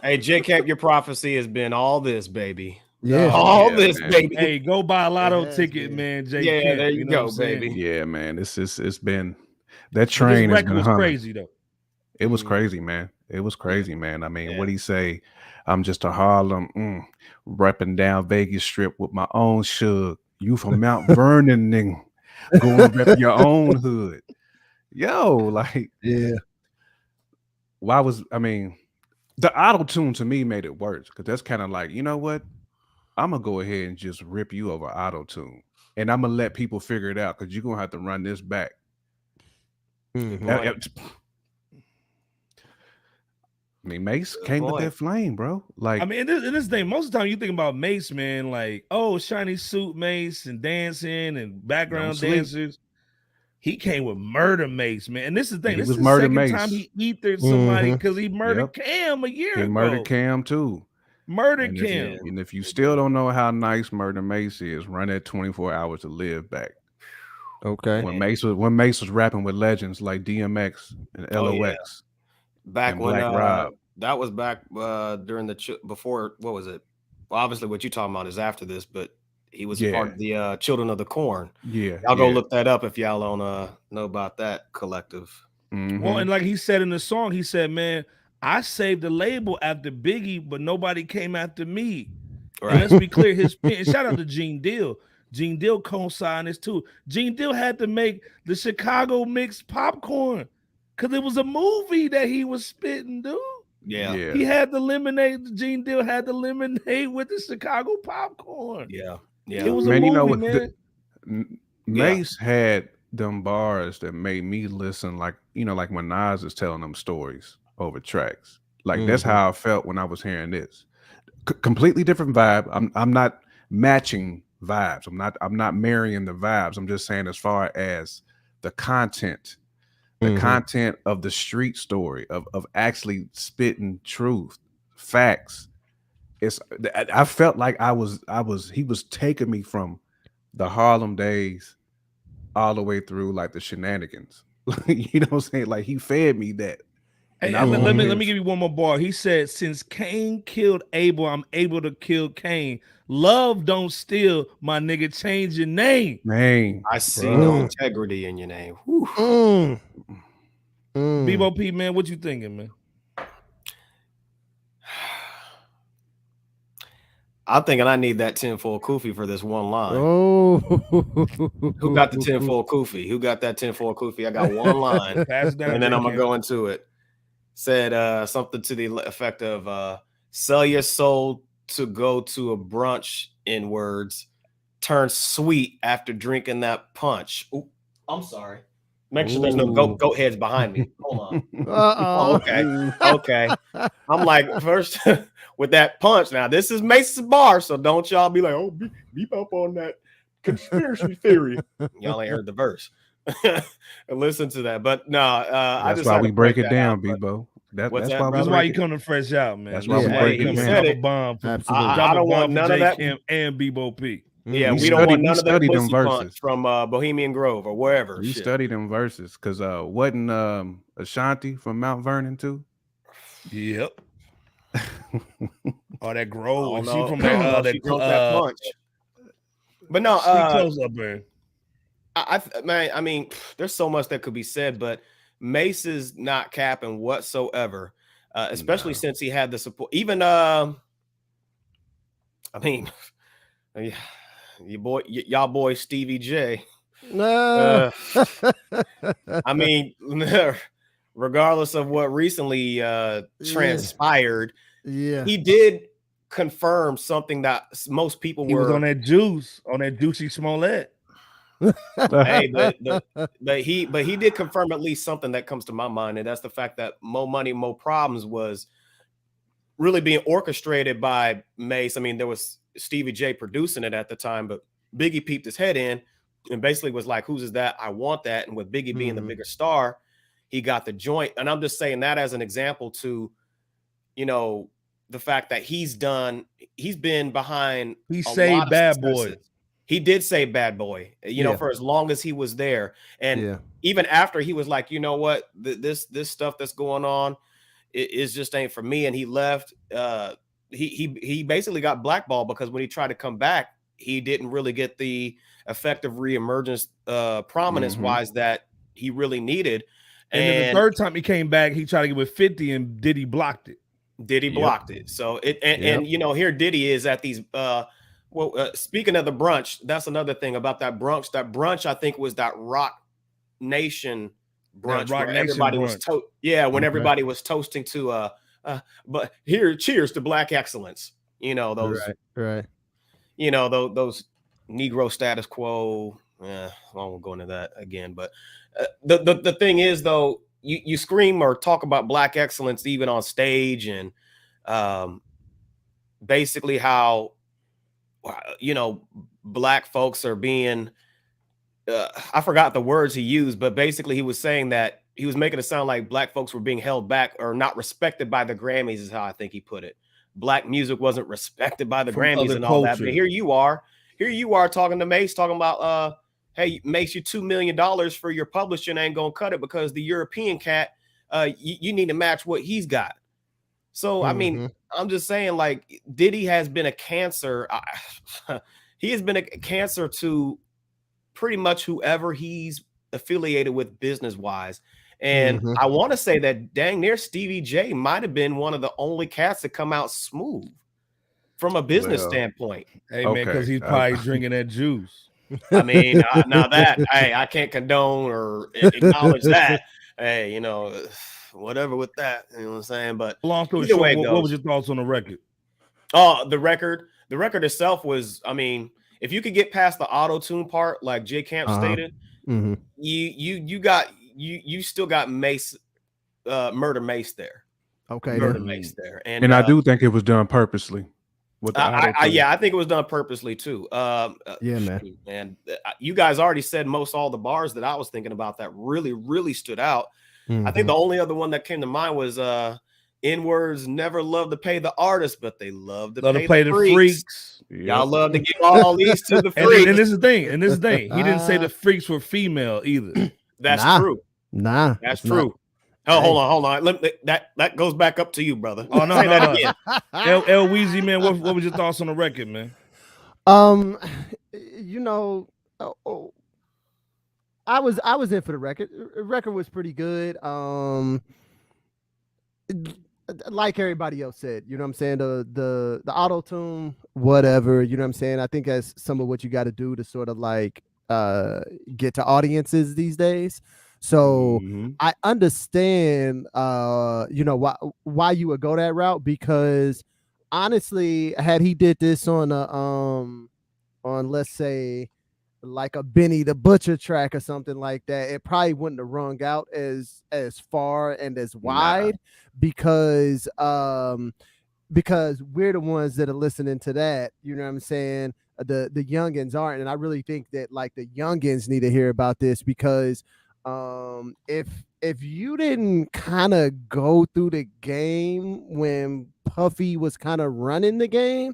[SPEAKER 5] Hey, Jay Camp, your prophecy has been all this, baby.
[SPEAKER 4] Yeah,
[SPEAKER 5] all this,
[SPEAKER 3] man.
[SPEAKER 5] baby.
[SPEAKER 2] Hey, go buy a lotto ticket, man. Jay Camp,
[SPEAKER 5] there you go, baby.
[SPEAKER 3] Yeah, man. It's been that train has been humming.
[SPEAKER 2] Crazy though.
[SPEAKER 3] It was crazy, man. It was crazy, man. I mean, what he say? I'm just a Harlem repping down Vegas Strip with my own Suge. You from Mount Vernon, nigga. Go and rep your own hood. Yo, like, the auto-tune to me made it worse because that's kind of like, you know what? I'm going to go ahead and just rip you over auto-tune. And I'm going to let people figure it out because you're going to have to run this back. I mean, Mase came with that flame, bro. Like,
[SPEAKER 2] I mean, in this thing, most of the time you think about Mase, man, like, oh, shiny suit Mase and dancing and background dancers. He came with murder Mase, man. And this is the thing. This is the second time he ethered somebody because he murdered Cam a year ago.
[SPEAKER 3] He murdered Cam too.
[SPEAKER 2] Murdered Cam.
[SPEAKER 3] And if you still don't know how nice Murder Mase is, run that 24 Hours to Live back.
[SPEAKER 4] Okay.
[SPEAKER 3] When Mase was rapping with legends like DMX and LOX.
[SPEAKER 5] Back when that was back during before, what was it? Well, obviously what you're talking about is after this, but he was part of the Children of the Corn.
[SPEAKER 3] Yeah.
[SPEAKER 5] Y'all go look that up if y'all don't know about that collective.
[SPEAKER 2] Well, and like he said in the song, he said, man, I saved the label after Biggie, but nobody came after me. Right. And let's be clear, his pen, shout out to Gene Deal. Gene Deal co-signed this too. Gene Deal had to make the Chicago mixed popcorn. Because it was a movie that he was spitting, dude.
[SPEAKER 5] Yeah.
[SPEAKER 2] He had the lemonade. Gene Deal had the lemonade with the Chicago popcorn.
[SPEAKER 5] Yeah.
[SPEAKER 2] It was a movie, man.
[SPEAKER 3] Mase had them bars that made me listen like when Nas is telling them stories over tracks. Like that's how I felt when I was hearing this. Completely different vibe. I'm not matching vibes. I'm not marrying the vibes. I'm just saying as far as the content. The content of the street story of actually spitting truth, facts. I felt like he was taking me from the Harlem days all the way through like the shenanigans. You know what I'm saying? Like he fed me that.
[SPEAKER 2] Hey, let me give you one more bar. He said, since Cain killed Abel, I'm able to kill Cain. Love don't steal, my nigga. Change your name.
[SPEAKER 5] I see no integrity in your name.
[SPEAKER 2] Bebo P, man, what you thinking, man?
[SPEAKER 5] I'm thinking I need that 10-4 Kufi for this one line.
[SPEAKER 4] Oh,
[SPEAKER 5] who got the 10-4 Kufi? Who got that 10-4 Kufi? I got one line, and then I'm gonna go into it. Said something to the effect of sell your soul to go to a brunch, in words, turn sweet after drinking that punch. Ooh, I'm sorry. Make sure there's no goat heads behind me. Hold on. Oh, okay. I'm like, first with that punch. Now, this is Mase's bar, so don't y'all be like, oh, beep up on that conspiracy theory. Y'all ain't heard the verse. And listen to that. But no,
[SPEAKER 3] that's why we break it down, Bebo. That's
[SPEAKER 2] why you come to Fresh Out, man.
[SPEAKER 3] That's why we break it down.
[SPEAKER 2] Drop a bomb.
[SPEAKER 4] Absolutely.
[SPEAKER 5] I don't want none of that.
[SPEAKER 2] Camp and Bebo P.
[SPEAKER 5] Yeah, we don't want none of that pussy punch from Bohemian Grove or wherever.
[SPEAKER 3] We studied them verses because wasn't Ashanti from Mount Vernon too?
[SPEAKER 2] Yep. Oh, that Grove.
[SPEAKER 5] She
[SPEAKER 2] from that
[SPEAKER 5] punch. But no,
[SPEAKER 2] close up, man.
[SPEAKER 5] I mean, there's so much that could be said, but Mase is not capping whatsoever, especially since he had the support. Even I mean, y'all boy Stevie J. I mean, regardless of what recently transpired, he did confirmed something that most people
[SPEAKER 2] He was on that juicy Smollett.
[SPEAKER 5] Hey, but he did confirm at least something that comes to my mind, and that's the fact that Mo Money, Mo Problems was really being orchestrated by Mase. I mean, there was Stevie J producing it at the time, but Biggie peeped his head in and basically was like, "Whose is that? I want that." And with Biggie being the bigger star, he got the joint. And I'm just saying that as an example to, you know, the fact that he's been behind.
[SPEAKER 2] He saved Bad Boy.
[SPEAKER 5] He did say Bad Boy, you know, for as long as he was there. And even after, he was like, you know what, this stuff that's going on, it just ain't for me. And he left. He basically got blackballed because when he tried to come back, he didn't really get the effective reemergence prominence wise that he really needed.
[SPEAKER 2] And then the third time he came back, he tried to get with 50 and Diddy blocked it.
[SPEAKER 5] Diddy blocked it. So and you know, here Diddy is at these speaking of the brunch, that's another thing about that brunch. That brunch, I think, was that Rock Nation brunch where everybody was when everybody was toasting to but here, cheers to Black excellence. You know, those
[SPEAKER 4] right.
[SPEAKER 5] You know, those Negro status quo. I won't go into that again. But the thing is, though, you scream or talk about Black excellence even on stage, and basically how, you know, Black folks are being, I forgot the words he used, but basically he was saying that he was making it sound like Black folks were being held back or not respected by the Grammys, is how I think he put it. Black music wasn't respected by the Grammys and all that. But here you are talking to Mase, talking about, hey, Mase, you $2 million for your publishing ain't gonna cut it because the European cat, you need to match what he's got. So, I mean, I'm just saying, like, Diddy has been a cancer. He has been a cancer to pretty much whoever he's affiliated with business wise. And I want to say that dang near Stevie J might have been one of the only cats to come out smooth from a business standpoint.
[SPEAKER 2] Hey, man, because he's probably drinking that juice.
[SPEAKER 5] I mean, now that I can't condone or acknowledge that. Hey, you know, whatever with that, you know what I'm saying? But
[SPEAKER 2] long story short, what was your thoughts on the record?
[SPEAKER 5] Oh, the record itself was, I mean, if you could get past the auto-tune part, like J Camp stated, you still got Mase, Murder Mase there.
[SPEAKER 4] Okay,
[SPEAKER 5] Murder Mase there, and
[SPEAKER 3] I do think it was done purposely. With the
[SPEAKER 5] I think it was done purposely too.
[SPEAKER 4] Man.
[SPEAKER 5] And you guys already said most all the bars that I was thinking about that really stood out. I think the only other one that came to mind was N-words never love to pay the artist, but they love to pay the freaks. Y'all love to give all these to the freaks.
[SPEAKER 2] And this is the thing. He didn't say the freaks were female either.
[SPEAKER 5] That's true. That's true. Oh, hold on. That goes back up to you, brother.
[SPEAKER 2] Oh no, L Weezy, man. What was your thoughts on the record, man?
[SPEAKER 4] You know, I was in for the record. The record was pretty good. Like everybody else said, you know what I'm saying? The auto-tune, whatever, you know what I'm saying? I think that's some of what you got to do to sort of like get to audiences these days. So I understand, you know, why you would go that route, because honestly, had he did this on let's say like a Benny the Butcher track or something like that, it probably wouldn't have rung out as far and as wide, because we're the ones that are listening to that, you know what I'm saying? The youngins aren't, and I really think that like the youngins need to hear about this, because if you didn't kind of go through the game when Puffy was kind of running the game,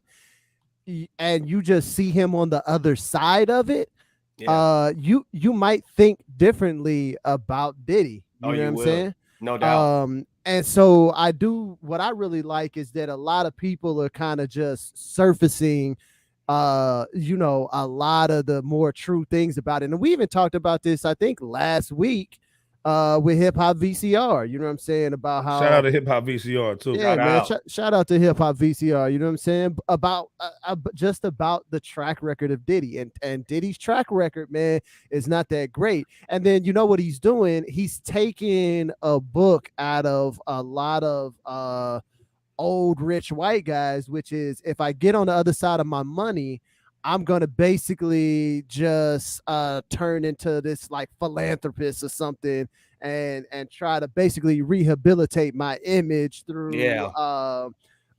[SPEAKER 4] and you just see him on the other side of it, you might think differently about Diddy. You know what I'm saying?
[SPEAKER 5] No doubt.
[SPEAKER 4] And so what I really like is that a lot of people are kind of just surfacing you know, a lot of the more true things about it. And we even talked about this, I think, last week with Hip Hop VCR. You know what I'm saying? About how
[SPEAKER 2] shout out to Hip Hop VCR too.
[SPEAKER 4] Yeah, man. Shout out to Hip Hop VCR. You know what I'm saying? About just about the track record of Diddy, and Diddy's track record, man, is not that great. And then you know what he's doing? He's taking a book out of a lot of old rich white guys, which is if I get on the other side of my money, I'm gonna basically just turn into this like philanthropist or something, and try to basically rehabilitate my image through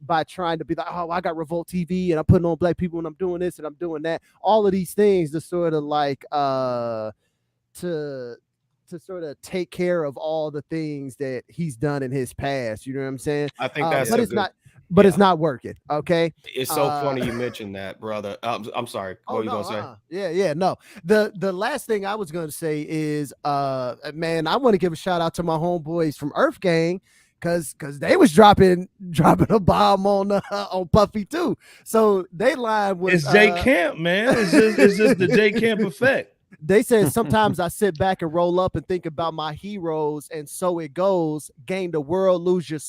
[SPEAKER 4] by trying to be like, oh, I got Revolt TV and I'm putting on black people and I'm doing this and I'm doing that. All of these things to sort of like to sort of take care of all the things that he's done in his past. You know what I'm saying?
[SPEAKER 5] I think that's
[SPEAKER 4] but it's not. But it's not working. Okay.
[SPEAKER 5] It's so funny you mentioned that, brother. I'm sorry. What were you gonna say?
[SPEAKER 4] Yeah. No. The last thing I was gonna say is, man, I want to give a shout out to my homeboys from Earth Gang, because they was dropping a bomb on Puffy too. So they line was
[SPEAKER 2] it's J Camp, man. It's just the J Camp effect.
[SPEAKER 4] They said sometimes I sit back and roll up and think about my heroes, and so it goes. Gain the world, lose your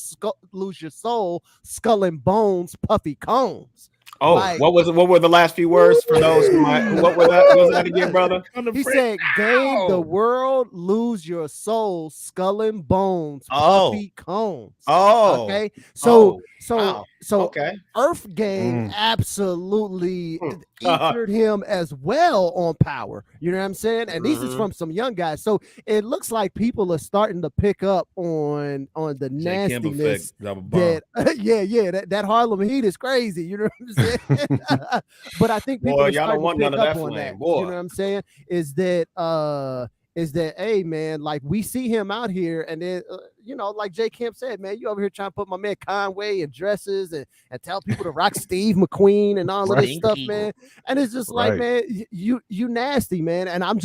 [SPEAKER 4] soul, skull and bones, Puffy Combs.
[SPEAKER 5] Oh, like, what were the last few words for those who might? What was that again, brother?
[SPEAKER 4] He said, "Gain the world, lose your soul, skull and bones, Puffy Combs."
[SPEAKER 5] Oh,
[SPEAKER 4] okay. So
[SPEAKER 5] okay.
[SPEAKER 4] Earth Gang absolutely featured him as well on Power. You know what I'm saying? And these is from some young guys. So it looks like people are starting to pick up on the nastiness that that Harlem Heat is crazy. You know what I'm saying? But I think people are starting to pick up on that. You know what I'm saying? Is that, hey man, like we see him out here, and then like J Camp said, man, you over here trying to put my man Conway in dresses and tell people to rock Steve McQueen and all of this stuff, man. And it's just like, man, you nasty, man. And I'm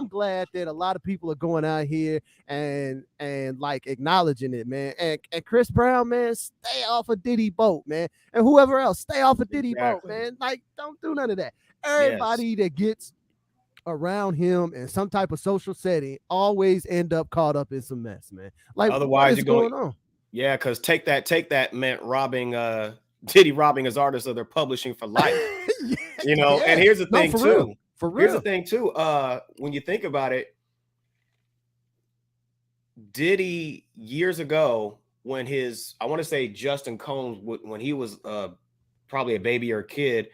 [SPEAKER 4] glad that a lot of people are going out here and like acknowledging it, man. And Chris Brown, man, stay off of Diddy boat, man. And whoever else, stay off of Diddy boat, man. Like, don't do none of that. Everybody that gets around him in some type of social setting always end up caught up in some mess, man. Like,
[SPEAKER 5] otherwise
[SPEAKER 4] you're going on.
[SPEAKER 5] Yeah, because take that meant Diddy robbing his artists of their publishing for life. And here's the thing too.
[SPEAKER 4] For real.
[SPEAKER 5] Here's the thing too. When you think about it, Diddy years ago, when I want to say Justin Combs, when he was probably a baby or a kid,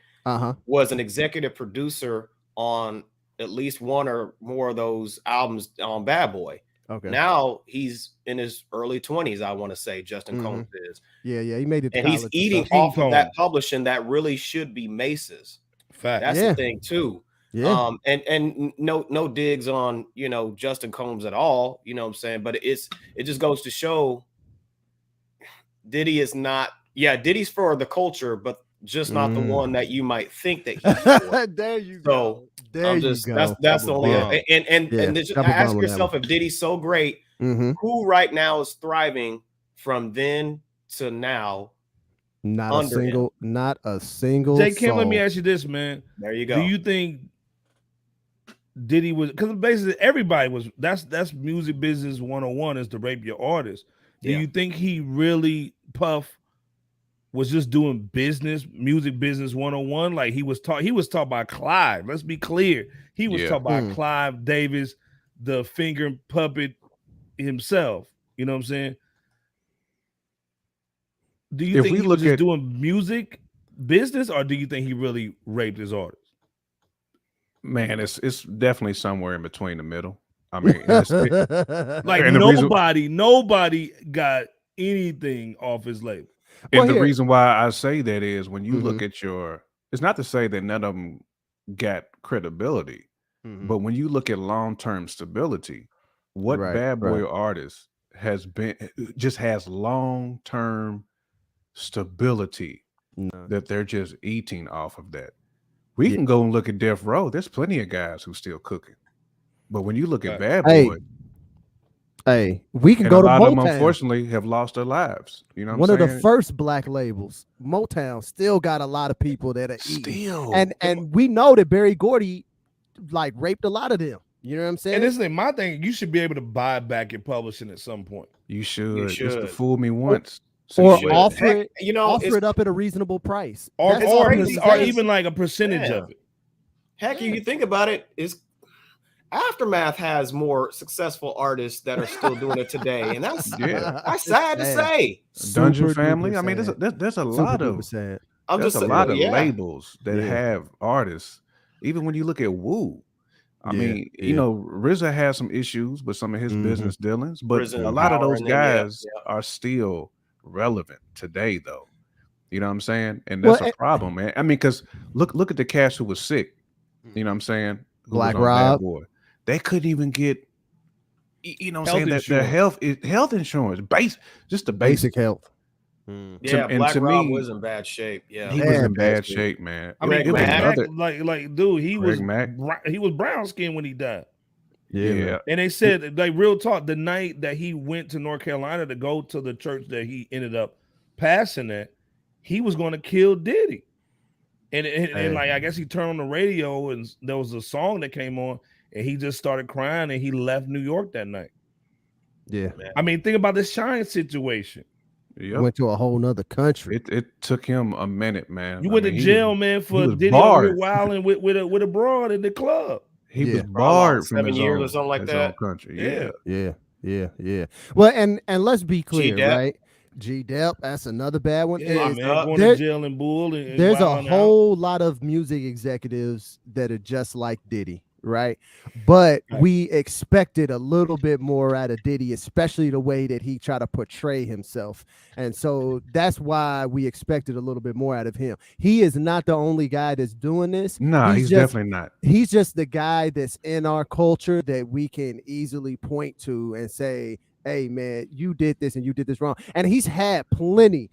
[SPEAKER 5] was an executive producer on at least one or more of those albums on Bad Boy.
[SPEAKER 4] Okay.
[SPEAKER 5] Now he's in his early 20s, I want to say Justin Combs is.
[SPEAKER 4] Yeah, he made it.
[SPEAKER 5] And he's eating off of that publishing that really should be Mase's.
[SPEAKER 2] Fact.
[SPEAKER 5] That's the thing too.
[SPEAKER 4] Yeah.
[SPEAKER 5] And no digs on, Justin Combs at all, you know what I'm saying? But it just goes to show Diddy is not, Diddy's for the culture, but just not the one that you might think that he's for.
[SPEAKER 4] There you go.
[SPEAKER 5] That's the only and just ask yourself, if Diddy's so great, who right now is thriving from then to now?
[SPEAKER 4] Not a single.
[SPEAKER 2] J Camp, let me ask you this, man.
[SPEAKER 5] There you go.
[SPEAKER 2] Do you think Diddy was, because basically everybody was, that's music business 101 is to rape your artist. Do you think he really, Puff, was just doing music business 101? Like he was taught by Clive. Let's be clear. He was taught by Clive Davis, the finger puppet himself. You know what I'm saying? Do you think he was just doing music business, or do you think he really raped his artists?
[SPEAKER 3] Man, it's definitely somewhere in between the middle. I mean,
[SPEAKER 2] like nobody got anything off his label.
[SPEAKER 3] And the reason why I say that is when you look at it's not to say that none of them got credibility, but when you look at long-term stability, what Bad Boy artist has long-term stability that they're just eating off of that. We can go and look at Death Row. There's plenty of guys who still cooking. But when you look at Bad Boy,
[SPEAKER 4] we can go to Motown.
[SPEAKER 3] A lot of them, unfortunately, have lost their lives. You know,
[SPEAKER 4] one of the first black labels, Motown, still got a lot of people that are eating. And we know that Berry Gordy like raped a lot of them. You know what I'm saying?
[SPEAKER 2] And this is my thing. You should be able to buy back your publishing at some point.
[SPEAKER 3] You should. Just to fool me once.
[SPEAKER 4] Or offer it up at a reasonable price,
[SPEAKER 2] or even like a percentage of it.
[SPEAKER 5] Heck, if you think about it, Aftermath has more successful artists that are still doing it today, and that's
[SPEAKER 4] It's
[SPEAKER 5] sad to say.
[SPEAKER 3] Dungeon
[SPEAKER 4] Super
[SPEAKER 3] Family.
[SPEAKER 4] duper
[SPEAKER 3] I mean,
[SPEAKER 4] sad.
[SPEAKER 3] there's a
[SPEAKER 4] Super
[SPEAKER 3] lot
[SPEAKER 4] duper
[SPEAKER 3] of
[SPEAKER 4] sad.
[SPEAKER 5] I'm
[SPEAKER 3] there's
[SPEAKER 5] just
[SPEAKER 3] a lot of
[SPEAKER 5] yeah.
[SPEAKER 3] labels that
[SPEAKER 4] Yeah.
[SPEAKER 3] have artists. Even when you look at Wu, I
[SPEAKER 4] Yeah,
[SPEAKER 3] mean,
[SPEAKER 4] yeah.
[SPEAKER 3] you know, RZA has some issues with some of his business dealings, but
[SPEAKER 5] Prison
[SPEAKER 3] a lot of
[SPEAKER 5] Power
[SPEAKER 3] those
[SPEAKER 5] and them, yeah,
[SPEAKER 3] guys
[SPEAKER 5] yeah.
[SPEAKER 3] are still relevant today, though. You know what I'm saying? And
[SPEAKER 4] Well,
[SPEAKER 3] that's a problem, man. I mean, because look at the cast who was sick. You know what I'm saying? Who
[SPEAKER 4] Black
[SPEAKER 3] was on
[SPEAKER 4] Rob.
[SPEAKER 3] Bad Boy. They couldn't even get, you know what I'm
[SPEAKER 2] Health
[SPEAKER 3] saying? Their
[SPEAKER 2] insurance.
[SPEAKER 3] health insurance, just the
[SPEAKER 4] Basic health.
[SPEAKER 5] Yeah,
[SPEAKER 3] and
[SPEAKER 5] Black
[SPEAKER 3] to
[SPEAKER 5] Rob
[SPEAKER 3] me,
[SPEAKER 5] was in bad shape. Yeah,
[SPEAKER 3] he was
[SPEAKER 4] Yeah,
[SPEAKER 3] in bad shape, man.
[SPEAKER 2] I mean,
[SPEAKER 5] Greg
[SPEAKER 2] Greg
[SPEAKER 5] Mack.
[SPEAKER 2] Mack, like, dude, he
[SPEAKER 3] Greg
[SPEAKER 2] was
[SPEAKER 3] Mack.
[SPEAKER 2] he was brown skinned when he died.
[SPEAKER 4] Yeah, man.
[SPEAKER 2] And they said, like, real talk, the night that he went to North Carolina to go to the church that he ended up passing at, he was going to kill Diddy. And like, I guess he turned on the radio and there was a song that came on and he just started crying and he left New York that night.
[SPEAKER 4] Yeah.
[SPEAKER 2] I mean, think about the Shine situation.
[SPEAKER 3] Yep.
[SPEAKER 4] Went to a whole nother country.
[SPEAKER 3] It took him a minute, man.
[SPEAKER 2] You went to jail, man, for Diddy over here wilding with a broad in the club.
[SPEAKER 3] He was
[SPEAKER 5] For
[SPEAKER 3] barred from
[SPEAKER 5] 7
[SPEAKER 3] his
[SPEAKER 5] years
[SPEAKER 3] own,
[SPEAKER 5] or something like
[SPEAKER 3] his
[SPEAKER 5] that.
[SPEAKER 3] own country.
[SPEAKER 4] Yeah. Well, and let's be clear,
[SPEAKER 5] G-Dep.
[SPEAKER 4] right? G-Dep, that's another bad one.
[SPEAKER 2] Yeah,
[SPEAKER 4] Is-
[SPEAKER 2] man, going to jail and bull. And
[SPEAKER 4] there's a
[SPEAKER 2] wilding out.
[SPEAKER 4] whole lot of music executives that are just like Diddy, right? But we expected a little bit more out of Diddy, especially the way that he tried to portray himself. And so that's why we expected a little bit more out of him. He is not the only guy that's doing this.
[SPEAKER 3] No, he's definitely not.
[SPEAKER 4] He's just the guy that's in our culture that we can easily point to and say, hey, man, you did this and you did this wrong. And he's had plenty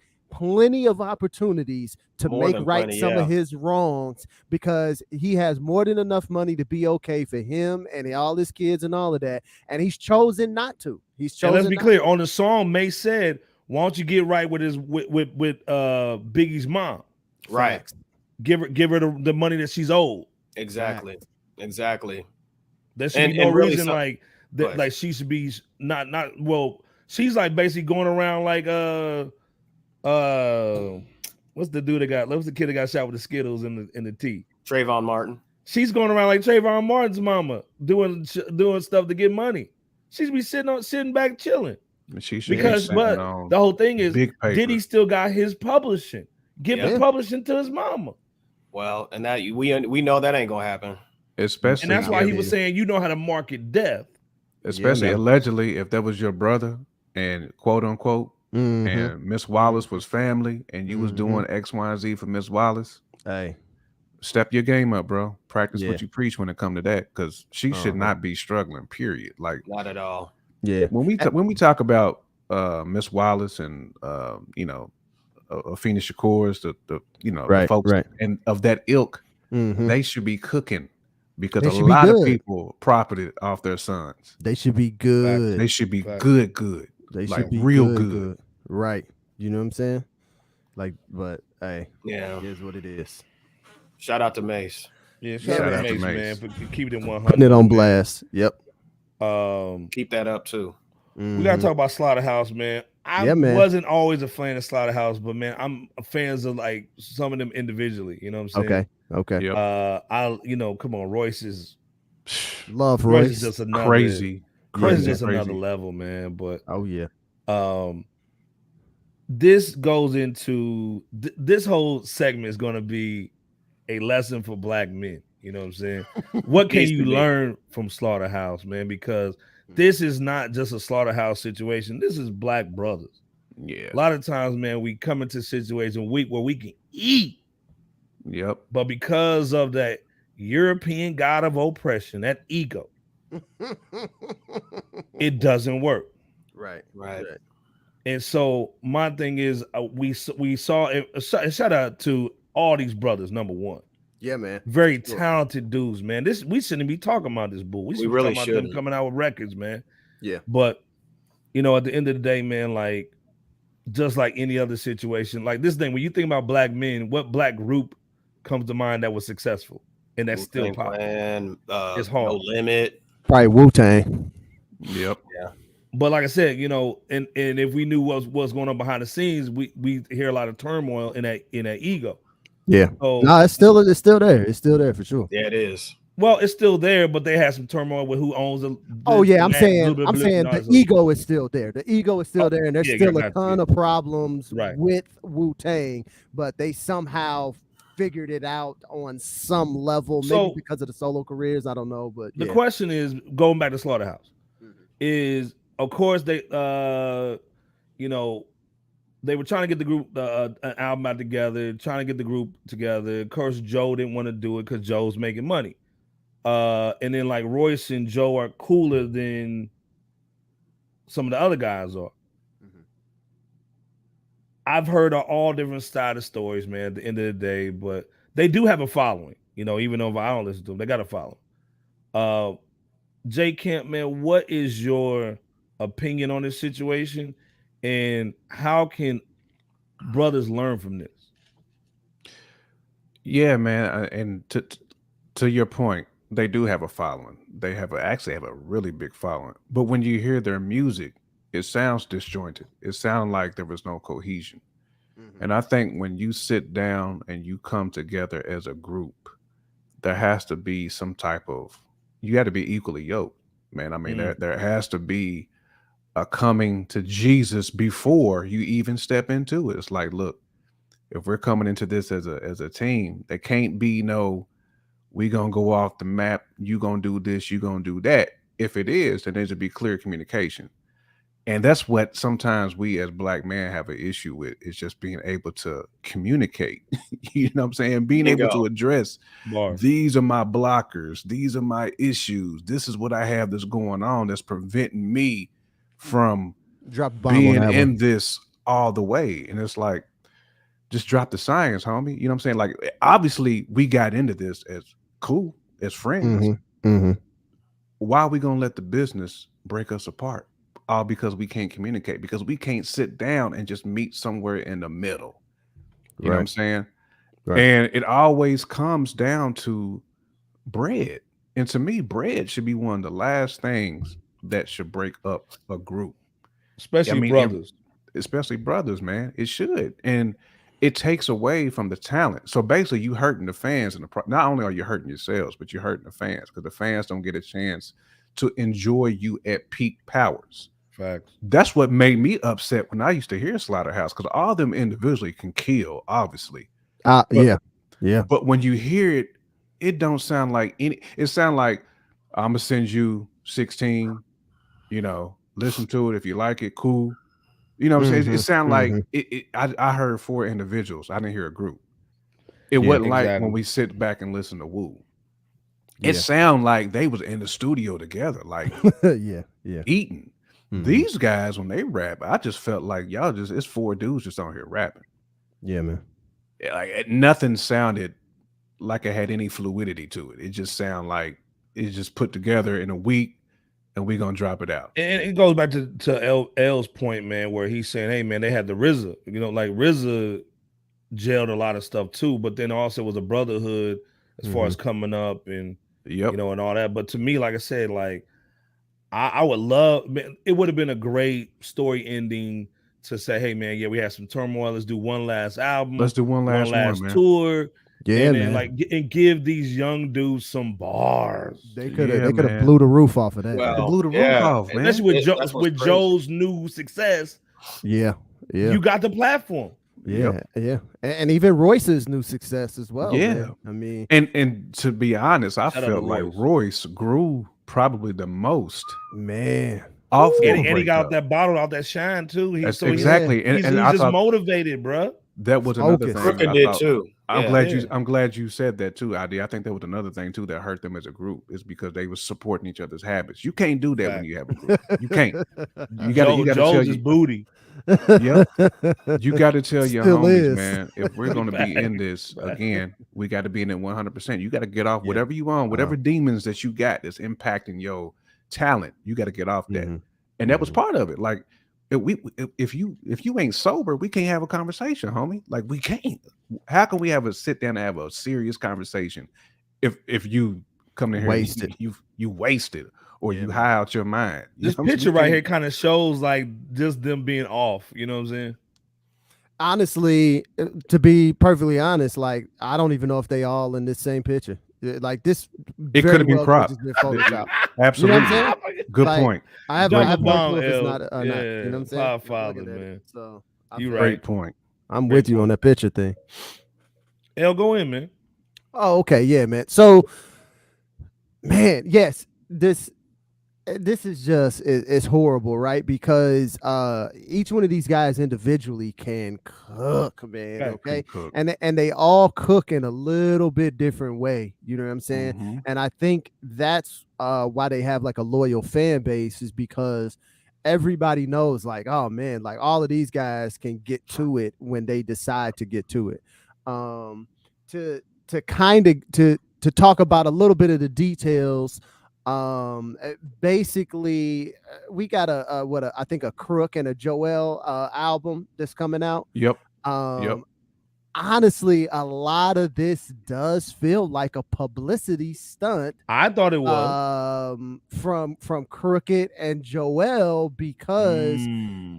[SPEAKER 4] of opportunities to make right some of his wrongs because he has more than enough money to be okay for him and all his kids and all of that. And he's chosen not to. He's chosen.
[SPEAKER 2] And let's be clear, on the song, Mase said, why don't you get right with his with Biggie's mom?
[SPEAKER 5] Right.
[SPEAKER 2] Facts. Give her the money that she's owed.
[SPEAKER 5] Exactly.
[SPEAKER 2] There should be no reason like that, like she should be not well. She's like basically going around like what's the dude that got? What's the kid that got shot with the Skittles in the tea?
[SPEAKER 5] Trayvon Martin.
[SPEAKER 2] She's going around like Trayvon Martin's mama, doing stuff to get money. She's be sitting back chilling. Because the whole thing is, Diddy still got his publishing, giving publishing to his mama.
[SPEAKER 5] Well, and that we know that ain't gonna happen.
[SPEAKER 3] Especially,
[SPEAKER 2] and that's why he was saying you know how to market death.
[SPEAKER 3] Especially allegedly, if that was your brother and quote unquote, and Miss Wallace was family, and you was doing X, Y, and Z for Miss Wallace.
[SPEAKER 4] Hey,
[SPEAKER 3] step your game up, bro. Practice what you preach when it come to that, because she should not be struggling. Period. Like
[SPEAKER 5] not at all.
[SPEAKER 4] Yeah.
[SPEAKER 3] When we talk about Miss Wallace and you know, Afeni Shakur's, the folks and of that ilk, they should be cooking because a lot of people profited off their sons.
[SPEAKER 4] They should be good.
[SPEAKER 3] They should be good.
[SPEAKER 4] They
[SPEAKER 3] like
[SPEAKER 4] should be
[SPEAKER 3] real good.
[SPEAKER 4] Right. You know what I'm saying? Like, but hey,
[SPEAKER 5] yeah,
[SPEAKER 4] it is what it is.
[SPEAKER 5] Shout out to Mase.
[SPEAKER 2] Yeah, shout out to Mase, man, for keeping it 100.
[SPEAKER 4] Putting it on blast. Yep.
[SPEAKER 5] Keep that up too.
[SPEAKER 2] We gotta talk about Slaughterhouse, man. I wasn't always a fan of Slaughterhouse, but man, I'm fans of like some of them individually. You know what I'm saying?
[SPEAKER 4] Okay.
[SPEAKER 2] Yep. Come on, Royce is
[SPEAKER 4] love Royce.
[SPEAKER 2] Is just another
[SPEAKER 3] crazy.
[SPEAKER 2] Royce is just another level, man. But this goes into this whole segment is going to be a lesson for black men. You know what I'm saying? What can you learn from Slaughterhouse, man? Because this is not just a Slaughterhouse situation. This is black brothers.
[SPEAKER 3] Yeah.
[SPEAKER 2] A lot of times, man, we come into a situation where we can eat.
[SPEAKER 3] Yep.
[SPEAKER 2] But because of that European god of oppression, that ego, it doesn't work.
[SPEAKER 5] Right.
[SPEAKER 2] And so my thing is, we saw a shout out to all these brothers. Number one.
[SPEAKER 4] Yeah, man.
[SPEAKER 2] Very talented dudes, man. We shouldn't be talking about this bull. We should
[SPEAKER 5] really
[SPEAKER 2] be talking about them coming out with records, man.
[SPEAKER 4] Yeah.
[SPEAKER 2] But at the end of the day, man, like just like any other situation, like this thing, when you think about black men, what black group comes to mind that was successful and that's still popular? It's hard.
[SPEAKER 5] No Limit.
[SPEAKER 4] Probably Wu-Tang.
[SPEAKER 3] Yep.
[SPEAKER 5] Yeah.
[SPEAKER 2] But like I said, and if we knew what's going on behind the scenes, we hear a lot of turmoil in that ego.
[SPEAKER 4] Yeah.
[SPEAKER 2] So,
[SPEAKER 4] no, it's still there. It's still there for sure.
[SPEAKER 5] Yeah, it is.
[SPEAKER 2] Well, it's still there, but they had some turmoil with who owns the.
[SPEAKER 4] Oh yeah, I'm saying
[SPEAKER 2] you know,
[SPEAKER 4] the ego is still there. The ego is still there, and there's still a ton of problems with Wu-Tang, but they somehow figured it out on some level, maybe because of the solo careers. I don't know, but
[SPEAKER 2] the question is, going back to Slaughterhouse, is of course they you know, they were trying to get the group an album out together, trying to get the group together. Of course, Joe didn't want to do it because Joe's making money. And then like Royce and Joe are cooler than some of the other guys are. I've heard all different style of stories, man, at the end of the day, but they do have a following, you know, even though I don't listen to them, they got a following. Jay Camp, man, what is your opinion on this situation, and how can brothers learn from this?
[SPEAKER 3] Yeah, man, and to your point, they do have a following. They actually have a really big following. But when you hear their music, it sounds disjointed. It sounds like there was no cohesion. And I think when you sit down and you come together as a group, there has to be some type of, you got to be equally yoked, man. I mean, there has to be a coming to Jesus before you even step into it. It's like, look, if we're coming into this as a team, there can't be no, we gonna go off the map, you gonna do this, you gonna do that. If it is, then there should be clear communication. And that's what sometimes we as Black men have an issue with, is just being able to communicate. You know what I'm saying? Being able to address, these are my blockers, these are my issues, this is what I have that's going on that's preventing me from being in this all the way. And it's like, just drop the science, homie. You know what I'm saying? Like, obviously we got into this as cool, as friends. Why are we gonna let the business break us apart? All because we can't communicate, because we can't sit down and just meet somewhere in the middle. You know what I'm saying? And it always comes down to bread. And to me, bread should be one of the last things that should break up a group.
[SPEAKER 2] Especially brothers.
[SPEAKER 3] Especially brothers, man. It should. And it takes away from the talent. So basically, you hurting the fans, and not only are you hurting yourselves, but you're hurting the fans, because the fans don't get a chance to enjoy you at peak powers.
[SPEAKER 2] Facts.
[SPEAKER 3] That's what made me upset when I used to hear Slaughterhouse, because all of them individually can kill, obviously.
[SPEAKER 4] Yeah.
[SPEAKER 3] But when you hear it, it don't sound like any. It sound like, I'm gonna send you 16. You know, listen to it if you like it. Cool. You know what I'm saying? It sound like I heard 4 individuals. I didn't hear a group. It wasn't like when we sit back and listen to Wu. It sound like they was in the studio together, like eating. These guys, when they rap, I just felt like y'all just, it's 4 dudes just on here rapping.
[SPEAKER 4] Yeah, man.
[SPEAKER 3] Like nothing sounded like it had any fluidity to it. It just sounded like it's just put together in a week, and we're gonna drop it out.
[SPEAKER 2] And it goes back to L's point, man, where he's saying, hey man, they had the RZA. You know, like RZA jailed a lot of stuff too, but then also was a brotherhood as far as coming up and you know, and all that. But to me, like I said, like I would love, man, it would have been a great story ending to say, hey man, yeah, we had some turmoil. Let's do one last album.
[SPEAKER 3] Let's do one last
[SPEAKER 2] tour.
[SPEAKER 4] Yeah,
[SPEAKER 2] and
[SPEAKER 4] man.
[SPEAKER 2] Like, and give these young dudes some bars.
[SPEAKER 4] They could have blew the roof off of that.
[SPEAKER 3] Well, blew the roof off, man.
[SPEAKER 2] Especially with Joe's new success.
[SPEAKER 4] Yeah.
[SPEAKER 2] You got the platform.
[SPEAKER 4] Yeah. And even Royce's new success as well.
[SPEAKER 3] Yeah.
[SPEAKER 4] Man. I mean,
[SPEAKER 3] and to be honest, I felt like Royce grew probably the most.
[SPEAKER 4] Man.
[SPEAKER 3] Off
[SPEAKER 2] and he got that bottle out that shine too.
[SPEAKER 3] Exactly.
[SPEAKER 2] He's just motivated, bro.
[SPEAKER 3] That was another thing.
[SPEAKER 5] Crooked did too.
[SPEAKER 3] I'm glad you said that too, ID. I think that was another thing too that hurt them as a group, is because they was supporting each other's habits. You can't do that when you have a group. You can't. You gotta tell
[SPEAKER 2] his booty.
[SPEAKER 3] Yep. You got to tell your homies, man, if we're going to be in this again, we got to be in it 100%. You got to get off whatever you want, whatever demons that you got that's impacting your talent. You got to get off that. And that was part of it. Like, if you ain't sober, we can't have a conversation, homie. Like, we can't. How can we have a sit down and have a serious conversation if you come in here you wasted or you high out your mind?
[SPEAKER 2] This picture right here kind of shows like just them being off. You know what I'm saying?
[SPEAKER 4] Honestly, to be perfectly honest, like I don't even know if they all in this same picture. Like this,
[SPEAKER 3] it could have been cropped. Absolutely,
[SPEAKER 4] you know what I'm saying?
[SPEAKER 3] Good point.
[SPEAKER 4] I have no clue if it's not or not. You know what I'm saying?
[SPEAKER 2] Power father, man.
[SPEAKER 4] So
[SPEAKER 2] you right.
[SPEAKER 3] Great point.
[SPEAKER 4] I'm with you on that picture thing.
[SPEAKER 2] L, go in, man.
[SPEAKER 4] Oh, okay, yeah, man. So, man, yes, this is just it's horrible, right? Because each one of these guys individually can cook, man. Okay, and they all cook in a little bit different way. You know what I'm saying?
[SPEAKER 3] Mm-hmm.
[SPEAKER 4] And I think that's why they have like a loyal fan base, is because everybody knows, like, oh man, like all of these guys can get to it when they decide to get to it. To kind of to talk about a little bit of the details. Basically, we got I think a Crook and a Joel album that's coming out.
[SPEAKER 3] Yep.
[SPEAKER 4] Honestly, a lot of this does feel like a publicity stunt.
[SPEAKER 2] I thought it was
[SPEAKER 4] from Crooked and Joel, because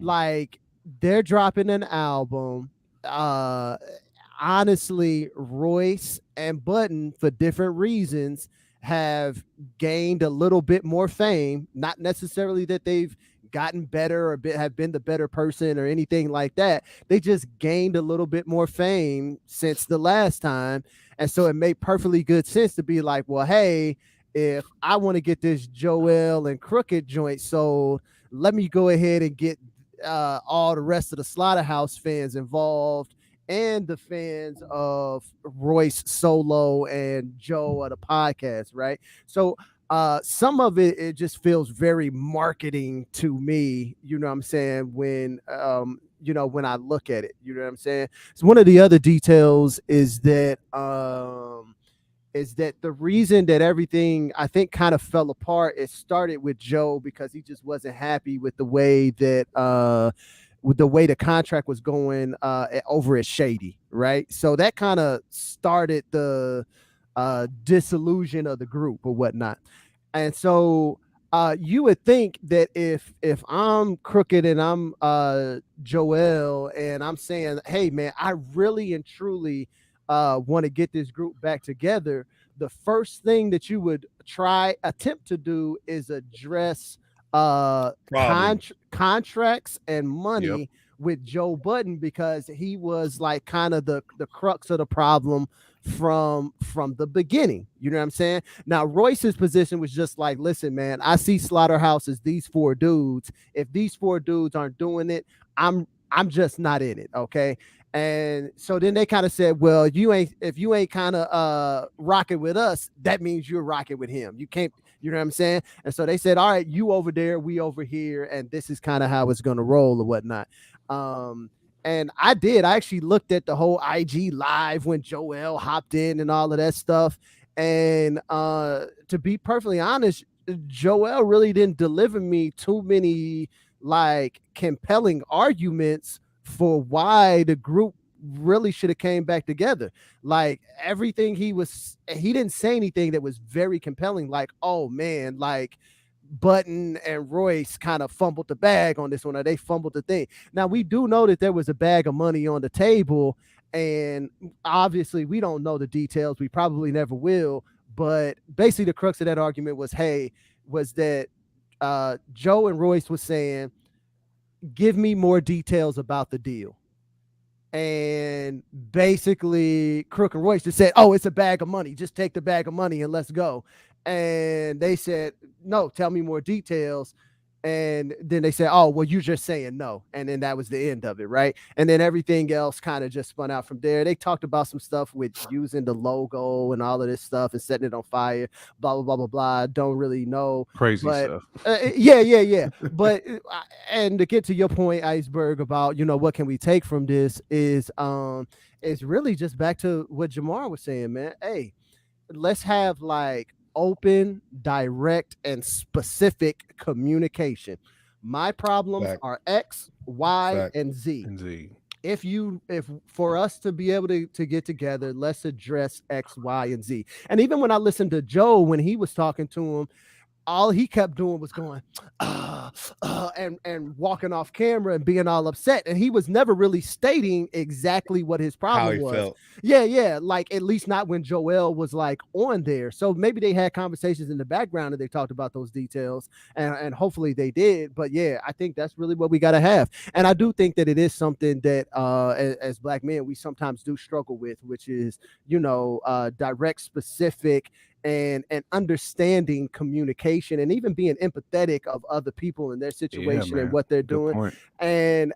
[SPEAKER 4] like they're dropping an album. Honestly, Royce and Button, for different reasons, have gained a little bit more fame. Not necessarily that they've gotten better or have been the better person or anything like that. They just gained a little bit more fame since the last time. And so it made perfectly good sense to be like, well, hey, if I want to get this Joel and Crooked joint sold, let me go ahead and get all the rest of the Slaughterhouse fans involved, and the fans of Royce Solo and Joe of the podcast, right? So some of it just feels very marketing to me, you know what I'm saying, when when I look at it, you know what I'm saying? So one of the other details is that the reason that everything, I think, kind of fell apart, it started with Joe because he just wasn't happy with the way that the contract was going over at Shady, right? So that kind of started the disillusion of the group or whatnot. And so you would think that if I'm Crooked and I'm Joel and I'm saying, hey man, I really and truly want to get this group back together, the first thing that you would attempt to do is address contracts and money with Joe Budden, because he was like kind of the crux of the problem from the beginning. You know what I'm saying? Now Royce's position was just like, listen, man, I see Slaughterhouse as these four dudes. If these four dudes aren't doing it, I'm just not in it. Okay. And so then they kind of said, well, if you ain't kind of rocking with us, that means you're rocking with him. You can't, you know what I'm saying? And so they said, all right, you over there, we over here, and this is kind of how it's going to roll or whatnot. And I actually looked at the whole IG live when Joel hopped in and all of that stuff. And to be perfectly honest, Joel really didn't deliver me too many like compelling arguments for why the group really should have came back together. Like everything he didn't say anything that was very compelling. Like, oh man, like Button and Royce kind of fumbled the bag on this one, or they fumbled the thing. Now we do know that there was a bag of money on the table, and obviously we don't know the details. We probably never will. But basically the crux of that argument was that Joe and Royce was saying, give me more details about the deal. And basically Crook and Royce just said, oh, it's a bag of money. Just take the bag of money and let's go. And they said, no, tell me more details. And then they said, oh, well, you're just saying no. And then that was the end of it, right? And then everything else kind of just spun out from there. They talked about some stuff with using the logo and all of this stuff and setting it on fire, blah, blah, blah, blah, blah. Don't really know.
[SPEAKER 3] Crazy stuff.
[SPEAKER 4] Yeah. But, and to get to your point, Iceberg, about, what can we take from this is really just back to what Jamar was saying, man. Hey, let's have like open, direct, and specific communication. My problems are X, Y, and Z. If for us to be able to get together, let's address X, Y, and Z. And even when I listened to Joe when he was talking to him, all he kept doing was going, and walking off camera and being all upset. And he was never really stating exactly what his problem was.
[SPEAKER 2] Felt.
[SPEAKER 4] Yeah. Like, at least not when Joel was like on there. So maybe they had conversations in the background and they talked about those details, and hopefully they did. But yeah, I think that's really what we got to have. And I do think that it is something that as Black men, we sometimes do struggle with, which is, direct, specific, and understanding communication, and even being empathetic of other people and their situation and what they're doing.
[SPEAKER 3] Point.
[SPEAKER 4] And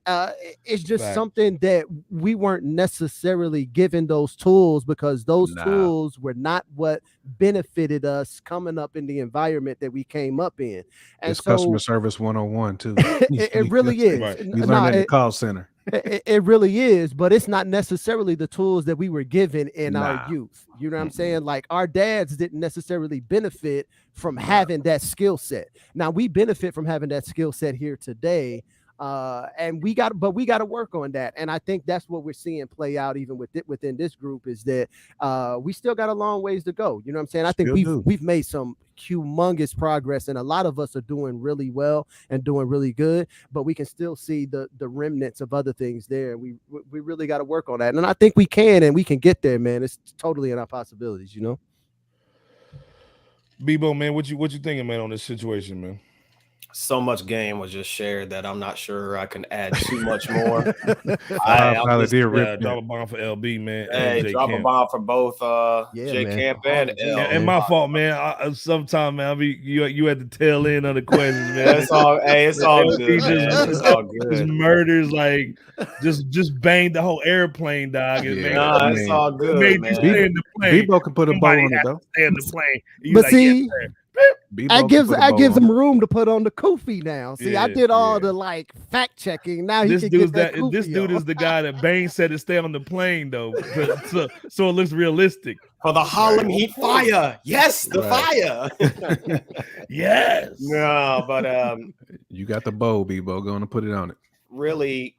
[SPEAKER 4] it's just something that we weren't necessarily given those tools, because those tools were not what benefited us coming up in the environment that we came up in. And
[SPEAKER 3] it's customer service 101 too.
[SPEAKER 4] It really is.
[SPEAKER 2] Right.
[SPEAKER 3] You learn in the call center.
[SPEAKER 4] It really is, but it's not necessarily the tools that we were given in our youth. You know what I'm saying? Like, our dads didn't necessarily benefit from having that skill set. Now we benefit from having that skill set here today. And we got to work on that. And I think that's what we're seeing play out even within this group, is that we still got a long ways to go. You know what I'm saying? I think we've made some humongous progress, and a lot of us are doing really well and doing really good, but we can still see the remnants of other things there. We really got to work on that. And I think we can, and we can get there, man. It's totally in our possibilities,
[SPEAKER 2] Bebo, man, what you thinking, man, on this situation, man?
[SPEAKER 5] So much game was just shared that I'm not sure I can add too much more.
[SPEAKER 2] I'll just, drop a bomb for LB, man.
[SPEAKER 5] Hey, drop a bomb for both J Camp and L.
[SPEAKER 2] And my fault, man. Sometimes, man, you at the tail end of the questions, man.
[SPEAKER 5] It's all good. It's all good.
[SPEAKER 2] Just murders, like just banged the whole airplane, dog.
[SPEAKER 5] It's all good.
[SPEAKER 2] Made you stay in the plane.
[SPEAKER 3] Bebo can put a bow on it though.
[SPEAKER 2] Stay in the plane.
[SPEAKER 4] But like, see. I gives him room to put on the kufi now. See, I did all the like fact checking. Now he can get that kufi
[SPEAKER 2] This dude is the guy that Bane said to stay on the plane though, so it looks realistic.
[SPEAKER 5] For the Harlem Heat fire, yes, the fire.
[SPEAKER 2] Yes.
[SPEAKER 5] No, but
[SPEAKER 3] you got the bow, Bebo. Going to put it on it.
[SPEAKER 5] Really,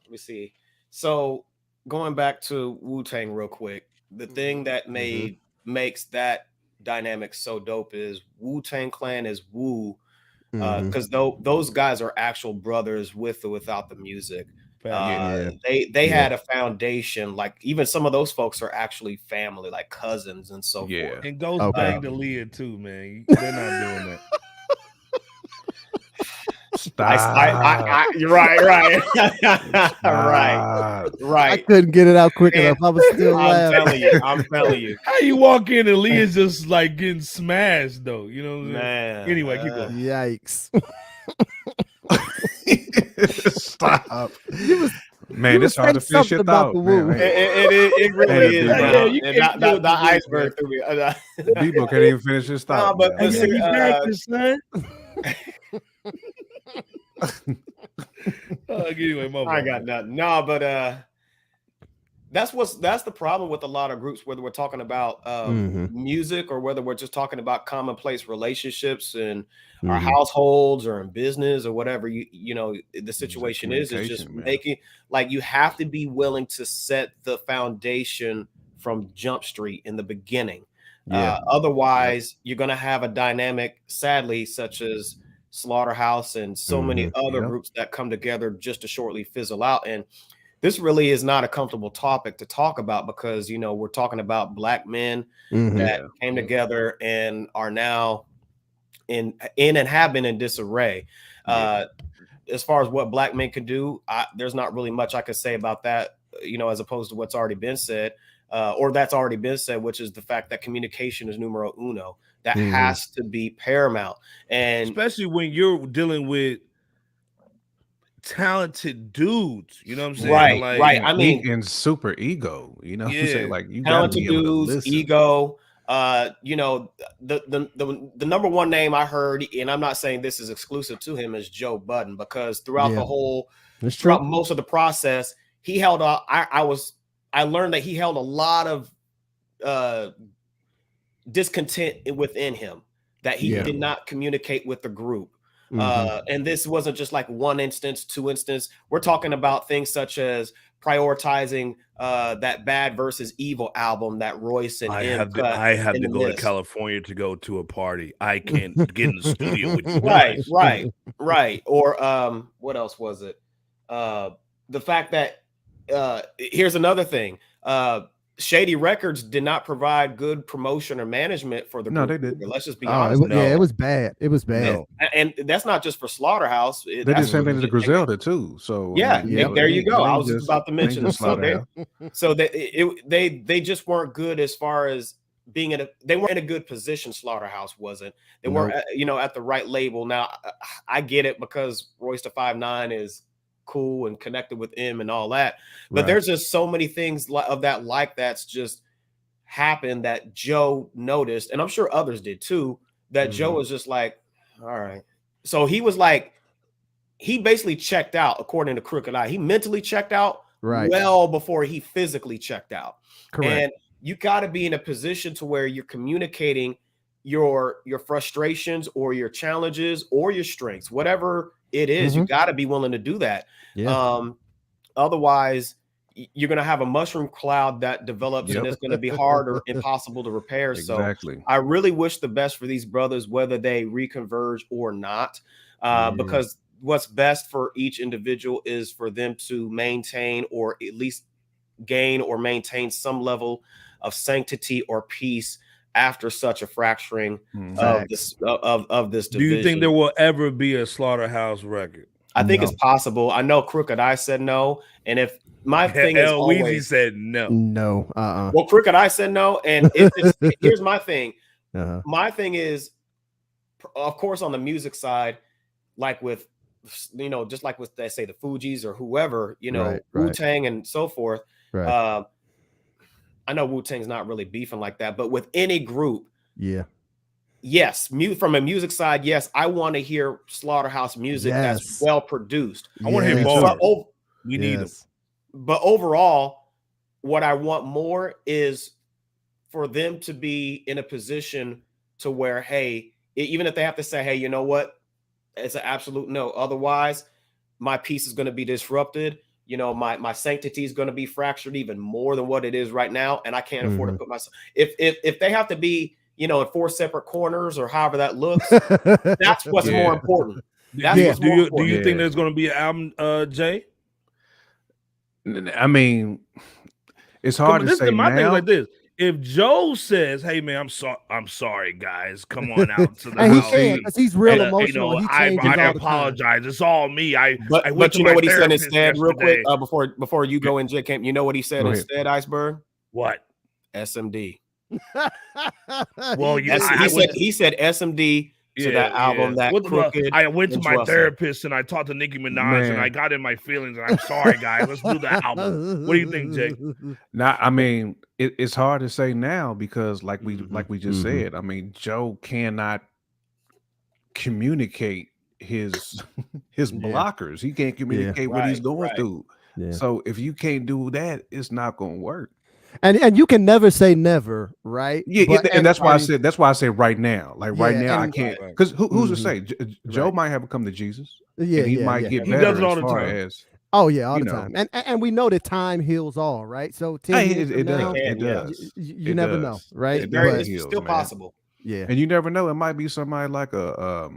[SPEAKER 5] let me see. So going back to Wu-Tang real quick, the thing that makes that dynamic so dope is Wu-Tang Clan is Wu, because those guys are actual brothers with or without the music. They had a foundation, like even some of those folks are actually family, like cousins and so forth.
[SPEAKER 2] And goes bang to Leah too, man. They're not doing that.
[SPEAKER 5] Stop. You're right. right.
[SPEAKER 4] I couldn't get it out quick enough. I was still laughing.
[SPEAKER 5] I'm telling you.
[SPEAKER 2] How you walk in and Leah's just like getting smashed though? You know what I'm saying?
[SPEAKER 5] Man.
[SPEAKER 2] Anyway, keep going.
[SPEAKER 4] Yikes.
[SPEAKER 3] Stop. Man, it's hard to fish your thought.
[SPEAKER 5] It really is. The iceberg through me.
[SPEAKER 3] People can't even finish his thought.
[SPEAKER 5] No, but
[SPEAKER 2] son. Anyway,
[SPEAKER 5] I got nothing. No, but that's the problem with a lot of groups, whether we're talking about music or whether we're just talking about commonplace relationships in our households or in business or whatever you know the situation is just making, like, you have to be willing to set the foundation from Jump Street in the beginning. Otherwise, you're going to have a dynamic, sadly, such as Slaughterhouse and so many other groups that come together just to shortly fizzle out. And this really is not a comfortable topic to talk about, because, you know, we're talking about Black men that came together and are now in and have been in disarray. As far as what Black men can do, there's not really much I could say about that, you know, as opposed to what's already been said, or that's already been said, which is the fact that communication is numero uno. That has to be paramount. And
[SPEAKER 2] especially when you're dealing with talented dudes, you know what I'm saying?
[SPEAKER 5] Right. I mean,
[SPEAKER 3] and super ego, you know what I'm saying? Like, you
[SPEAKER 5] talented dudes, ego. You know, the number one name I heard, and I'm not saying this is exclusive to him, is Joe Budden, because throughout throughout most of the process, he held I learned that he held a lot of discontent within him, that he did not communicate with the group. And this wasn't just like one instance, two instances. We're talking about things such as prioritizing that Bad versus Evil album that Royce and
[SPEAKER 2] I have to go to California to go to a party. I can't get in the studio with you guys.
[SPEAKER 5] Right. Or what else was it? The fact that here's another thing. Shady Records did not provide good promotion or management for the group.
[SPEAKER 3] They didn't.
[SPEAKER 5] Let's just be honest.
[SPEAKER 4] It was bad. It was bad.
[SPEAKER 5] No. And that's not just for Slaughterhouse.
[SPEAKER 3] They did the same thing to Griselda too. So
[SPEAKER 5] there you go. I was just about to mention. So they just weren't good as far as being they weren't in a good position. Slaughterhouse wasn't. They weren't at the right label. Now I get it because Royce da 5'9" is cool and connected with him and all that, but there's just so many things that's just happened that Joe noticed, and I'm sure others did too, that Joe was just like, all right. So he was like, he basically checked out. According to Crooked Eye, he mentally checked out well before he physically checked out.
[SPEAKER 4] Correct.
[SPEAKER 5] And you got to be in a position to where you're communicating your frustrations or your challenges or your strengths, whatever it is. You got to be willing to do that. Otherwise you're going to have a mushroom cloud that develops and it's going to be hard or impossible to repair.
[SPEAKER 3] Exactly.
[SPEAKER 5] So I really wish the best for these brothers, whether they reconverge or not, because what's best for each individual is for them to maintain or at least gain or maintain some level of sanctity or peace after such a fracturing of this division.
[SPEAKER 2] Do you think there will ever be a Slaughterhouse record?
[SPEAKER 5] I think it's possible. I know Crooked Eye said no, and if my thing is always
[SPEAKER 2] Weezy said no.
[SPEAKER 5] Well, Crooked Eye said no, and here's my thing. My thing is, of course, on the music side, like with just like with they say the Fugees or whoever, Wu-Tang and so forth. I know Wu-Tang's not really beefing like that, but with any group, yes, from a music side, yes, I want to hear Slaughterhouse music that's well produced.
[SPEAKER 2] I want to hear both. We need them.
[SPEAKER 5] But overall, what I want more is for them to be in a position to where, hey, even if they have to say, hey, you know what, it's an absolute no. Otherwise, my peace is going to be disrupted. My sanctity is going to be fractured even more than what it is right now, and I can't afford to put myself. If they have to be, in 4 separate corners or however that looks, that's what's more important. That's
[SPEAKER 2] do you think there's going to be an album, Jay?
[SPEAKER 3] I mean, it's hard to say now.
[SPEAKER 2] Thing like this. If Joe says, "Hey man, I'm sorry, guys, come on out to the house,"
[SPEAKER 4] because he's real emotional.
[SPEAKER 2] I apologize. It's all me.
[SPEAKER 5] But you know what he said instead, real quick, before you go in, J Camp. You know what he said instead, Iceberg?
[SPEAKER 2] What?
[SPEAKER 5] SMD.
[SPEAKER 2] Well,
[SPEAKER 5] he said SMD to that album. That
[SPEAKER 2] I went to my therapist and I talked to Nicki Minaj and I got in my feelings and I'm sorry, guys. Let's do the album. What do you think, Jay?
[SPEAKER 3] Now, I mean, it's hard to say now because, like we just said, I mean, Joe cannot communicate his blockers. He can't communicate what he's going through. Yeah. So if you can't do that, it's not going to work.
[SPEAKER 4] And you can never say never, right?
[SPEAKER 3] Yeah, and that's why I said right now. Like right now, I can't, because who's to say? Joe might have come to Jesus.
[SPEAKER 4] Yeah,
[SPEAKER 3] and he might get better.
[SPEAKER 2] He does it all the time.
[SPEAKER 4] All the time. And we know that time heals all, right? So
[SPEAKER 3] it does.
[SPEAKER 4] You never know, right?
[SPEAKER 5] It's still possible.
[SPEAKER 4] Yeah,
[SPEAKER 3] and you never know. It might be somebody like a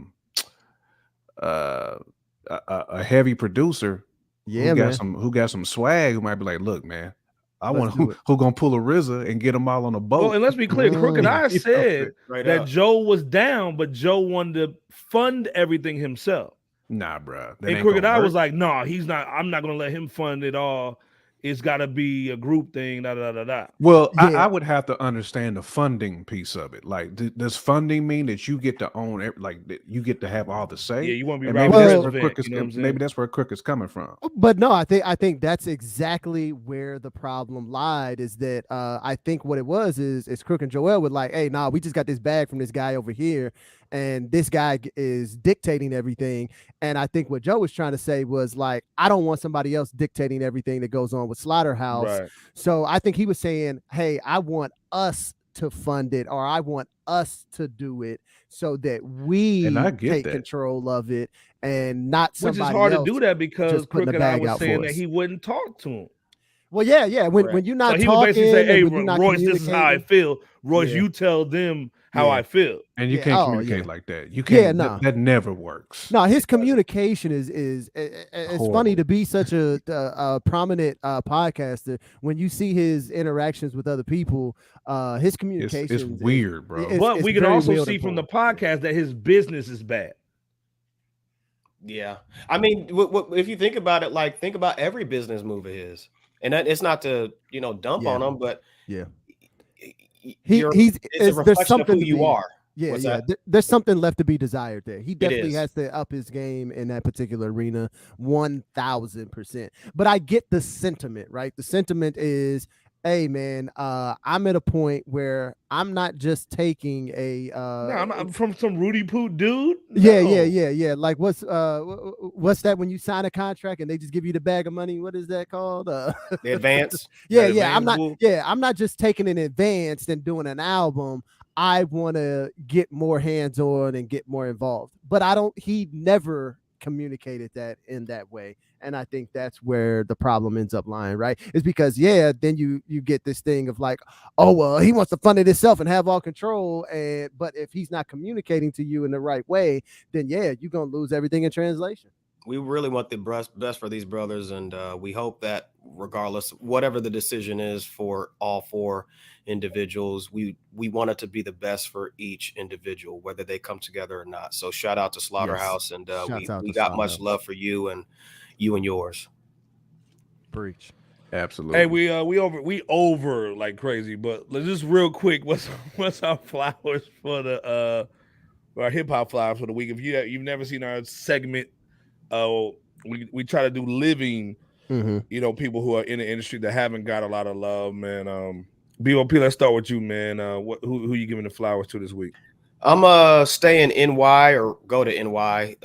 [SPEAKER 3] heavy producer.
[SPEAKER 4] Yeah,
[SPEAKER 3] who got some swag. Who might be like, look, man. I want who gonna pull a RZA and get them all on a boat.
[SPEAKER 2] Well, and let's be clear, Crooked Eye said that Joe was down, but Joe wanted to fund everything himself.
[SPEAKER 3] Nah, bro.
[SPEAKER 2] And Crooked Eye was like, no, he's not. I'm not gonna let him fund it all. It's got to be a group thing.
[SPEAKER 3] Well, I would have to understand the funding piece of it. Like, does funding mean that you get to own that you get to have all the say?
[SPEAKER 2] Yeah, you want to be
[SPEAKER 3] right. Maybe that's where Crook's coming from.
[SPEAKER 4] But no, I think that's exactly where the problem lied. Is that I think what it was is Crook and Joel would like, hey, nah, we just got this bag from this guy over here. And this guy is dictating everything. And I think what Joe was trying to say was like, I don't want somebody else dictating everything that goes on with Slaughterhouse. Right. So I think he was saying, hey, I want us to fund it, or I want us to do it so that we take control of it and not somebody else.
[SPEAKER 2] Which is hard to do that because Crooked Eye was saying that he wouldn't talk to him.
[SPEAKER 4] Well, yeah. When you're not
[SPEAKER 2] so he
[SPEAKER 4] talking,
[SPEAKER 2] would basically say, "Hey,
[SPEAKER 4] when you're not
[SPEAKER 2] Royce, this is how I feel. Royce, you tell them how I feel."
[SPEAKER 3] And you can't communicate like that. You
[SPEAKER 4] Yeah,
[SPEAKER 3] can't. That never works.
[SPEAKER 4] No, his communication is it's funny to be such a prominent podcaster. When you see his interactions with other people, his communication
[SPEAKER 3] it's weird, bro.
[SPEAKER 2] But we can also see from the podcast that his business is bad.
[SPEAKER 5] Yeah, I mean, if you think about it, like think about every business move of his, and that it's not to dump on him, but it's a reflection of who you are.
[SPEAKER 4] Yeah. There's something left to be desired there. He definitely has to up his game in that particular arena, 1000%. But I get the sentiment, right? The sentiment is, hey man, I'm at a point where I'm not just taking
[SPEAKER 2] I'm from some Rudy Poo dude.
[SPEAKER 4] Yeah. Like what's that when you sign a contract and they just give you the bag of money? What is that called? The
[SPEAKER 5] advance.
[SPEAKER 4] I'm not just taking an advance and doing an album. I want to get more hands-on and get more involved. But he never communicated that in that way. And I think that's where the problem ends up lying, right? It's because, then you get this thing of like, oh, well, he wants to fund it himself and have all control. But if he's not communicating to you in the right way, then you're going to lose everything in translation.
[SPEAKER 5] We really want the best for these brothers. And we hope that regardless, whatever the decision is for all four individuals, we want it to be the best for each individual, whether they come together or not. So shout out to Slaughterhouse. And we got much love for you and yours.
[SPEAKER 4] Preach.
[SPEAKER 3] Absolutely.
[SPEAKER 2] Hey, we over like crazy, but just real quick, what's our flowers for our hip hop flowers for the week? If you've never seen our segment, we try to do living, people who are in the industry that haven't got a lot of love, man. BOP, let's start with you, man. Who you giving the flowers to this week?
[SPEAKER 5] I'm stay in NY or go to NY.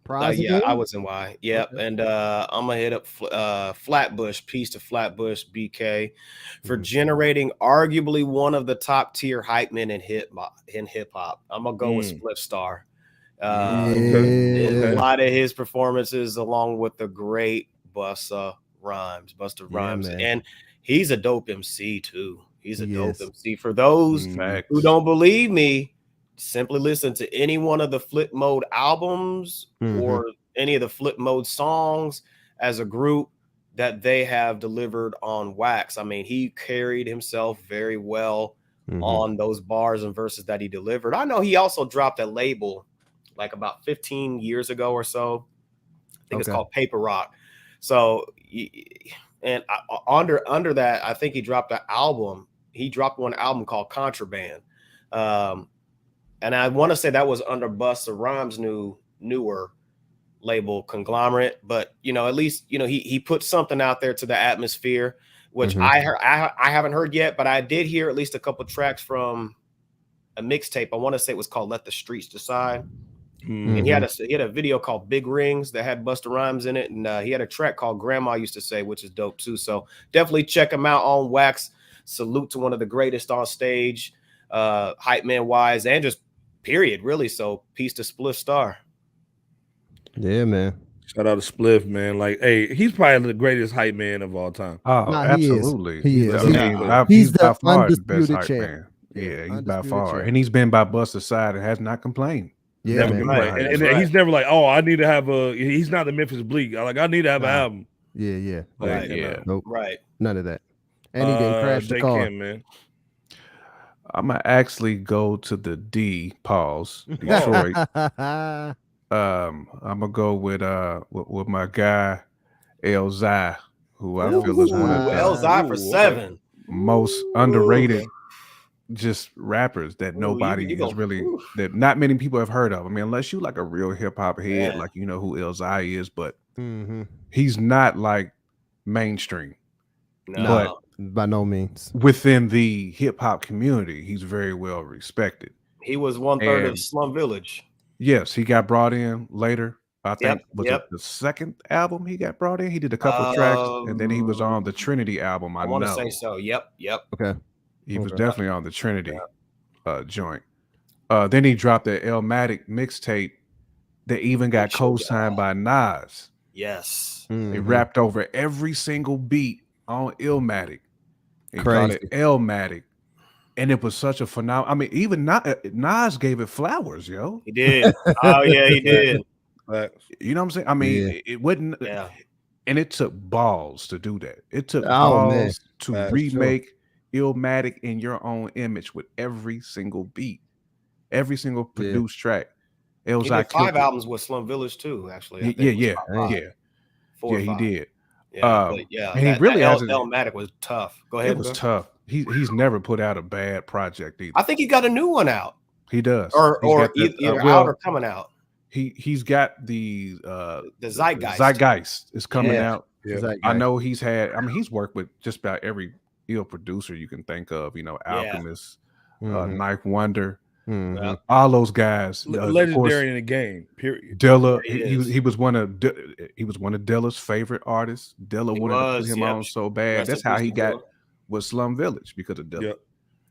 [SPEAKER 5] I was in Y. Yep. Okay. And I'm gonna hit up Flatbush. Peace to Flatbush BK for generating arguably one of the top tier hype men in hip hop. I'm gonna go with Split Star. A lot of his performances, along with the great Busta Rhymes, and he's a dope MC too. He's a dope MC. For those who don't believe me, simply listen to any one of the Flip Mode albums or any of the Flip Mode songs as a group that they have delivered on Wax. I mean, he carried himself very well on those bars and verses that he delivered. I know he also dropped a label like about 15 years ago or so. I think it's called Paper Rock. So, and under that, I think he dropped an album. He dropped one album called Contraband. And I want to say that was under Busta Rhymes' newer label Conglomerate, but at least he put something out there to the atmosphere, which I haven't heard yet, but I did hear at least a couple tracks from a mixtape. I want to say it was called Let the Streets Decide. And he had a video called Big Rings that had Busta Rhymes in it, and he had a track called Grandma Used to Say, which is dope too. So definitely check him out on Wax. Salute to one of the greatest on stage, hype man wise, and just period, really. So peace to Spliff Star.
[SPEAKER 4] Yeah, man.
[SPEAKER 2] Shout out to Spliff, man. Like, hey, he's probably the greatest hype man of all time.
[SPEAKER 3] Oh, absolutely.
[SPEAKER 4] He is.
[SPEAKER 3] He's by far the best hype man. Yeah, he's by far. And he's been by Busta's side and has not and
[SPEAKER 2] he's never like, oh, I need to have he's not the Memphis Bleak. I need to have an album.
[SPEAKER 4] Yeah.
[SPEAKER 5] Right.
[SPEAKER 4] Nope.
[SPEAKER 5] Right.
[SPEAKER 4] None of that. And he didn't crash the car.
[SPEAKER 2] Kim, man.
[SPEAKER 3] I'm gonna actually go to the Detroit. I'm gonna go with my guy El Zai, who I feel is one of the
[SPEAKER 5] El Zai for 7
[SPEAKER 3] most underrated just rappers that nobody is really that not many people have heard of. I mean, unless you like a real hip hop head, like you know who El Zai is, but he's not like mainstream.
[SPEAKER 5] No,
[SPEAKER 3] but
[SPEAKER 4] by no means.
[SPEAKER 3] Within the hip hop community, he's very well respected.
[SPEAKER 5] He was 1/3 of Slum Village.
[SPEAKER 3] Yes, he got brought in later. I think it the second album he got brought in. He did a couple of tracks, and then he was on the Trinity album. I want to
[SPEAKER 5] say so. Yep.
[SPEAKER 4] Okay.
[SPEAKER 3] He was definitely on the Trinity joint. Then he dropped the Elmatic mixtape that even got co-signed by Nas.
[SPEAKER 5] Yes.
[SPEAKER 3] They rapped over every single beat on Illmatic. He
[SPEAKER 4] Crazy.
[SPEAKER 3] called it Illmatic. And it was such a phenomenal. I mean, even Nas gave it flowers, yo.
[SPEAKER 5] He did. Oh yeah, he did.
[SPEAKER 3] You know what I'm saying? I mean, it wouldn't.
[SPEAKER 5] Yeah.
[SPEAKER 3] And it took balls to do that. It took
[SPEAKER 4] man.
[SPEAKER 3] balls to remake Illmatic in your own image with every single beat, every single produced track. It was
[SPEAKER 5] He
[SPEAKER 3] like
[SPEAKER 5] did 5 albums with Slum Village too. Actually,
[SPEAKER 3] yeah.
[SPEAKER 5] 4 or
[SPEAKER 3] He
[SPEAKER 5] 5.
[SPEAKER 3] did.
[SPEAKER 5] Yeah, but
[SPEAKER 3] and he really hasn't.
[SPEAKER 5] Illmatic was tough. Go ahead.
[SPEAKER 3] It was tough. He's never put out a bad project either.
[SPEAKER 5] I think he got a new one out.
[SPEAKER 3] He does,
[SPEAKER 5] or either out or coming out.
[SPEAKER 3] He's got the
[SPEAKER 5] Zeitgeist.
[SPEAKER 3] Zeitgeist is coming out.
[SPEAKER 4] Yeah.
[SPEAKER 3] I know he's had. I mean, he's worked with just about every ill producer you can think of. You know, Alchemist, Knife Wonder, all those guys.
[SPEAKER 2] Legendary in the game. Period.
[SPEAKER 3] Dilla. He was one of Dilla's favorite artists. Dilla wanted to put him on so bad. That's how he got with Slum Village because of Dilla.
[SPEAKER 2] Yep.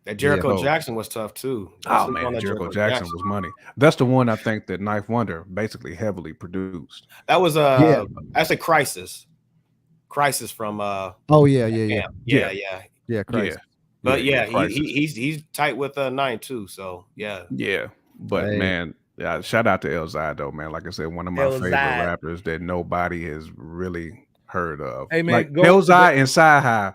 [SPEAKER 5] That Jericho Jackson was tough too.
[SPEAKER 3] Oh man, Jericho Jackson was money. That's the one I think that Knife Wonder basically heavily produced.
[SPEAKER 5] That was that's a Crisis. Crisis from
[SPEAKER 4] yeah, Crisis.
[SPEAKER 5] But he's tight with 9 too. So yeah.
[SPEAKER 3] But man, shout out to Elzai though, man. Like I said, one of my favorite rappers that nobody has really heard of.
[SPEAKER 2] Hey man,
[SPEAKER 3] like Elzai and Sci-Hi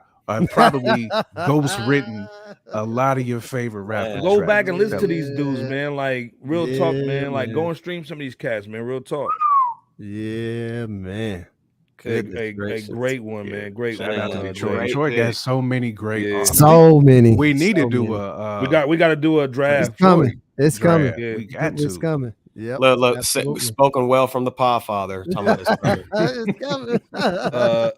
[SPEAKER 3] probably ghost written a lot of your favorite rappers.
[SPEAKER 2] Go back and listen to these dudes, man. Like real talk, man. Like go and stream some of these cats, man. Real talk.
[SPEAKER 4] Yeah, man.
[SPEAKER 2] A great one, man. Great
[SPEAKER 3] Shout
[SPEAKER 2] one.
[SPEAKER 3] out to Detroit. Detroit got so many great artists.
[SPEAKER 4] So many.
[SPEAKER 3] We need to do
[SPEAKER 2] we got to do a draft.
[SPEAKER 4] It's coming. It's coming.
[SPEAKER 2] Yeah.
[SPEAKER 3] We got to.
[SPEAKER 4] It's coming. Yeah.
[SPEAKER 5] Look, spoken well from the Podfather.
[SPEAKER 4] It's coming.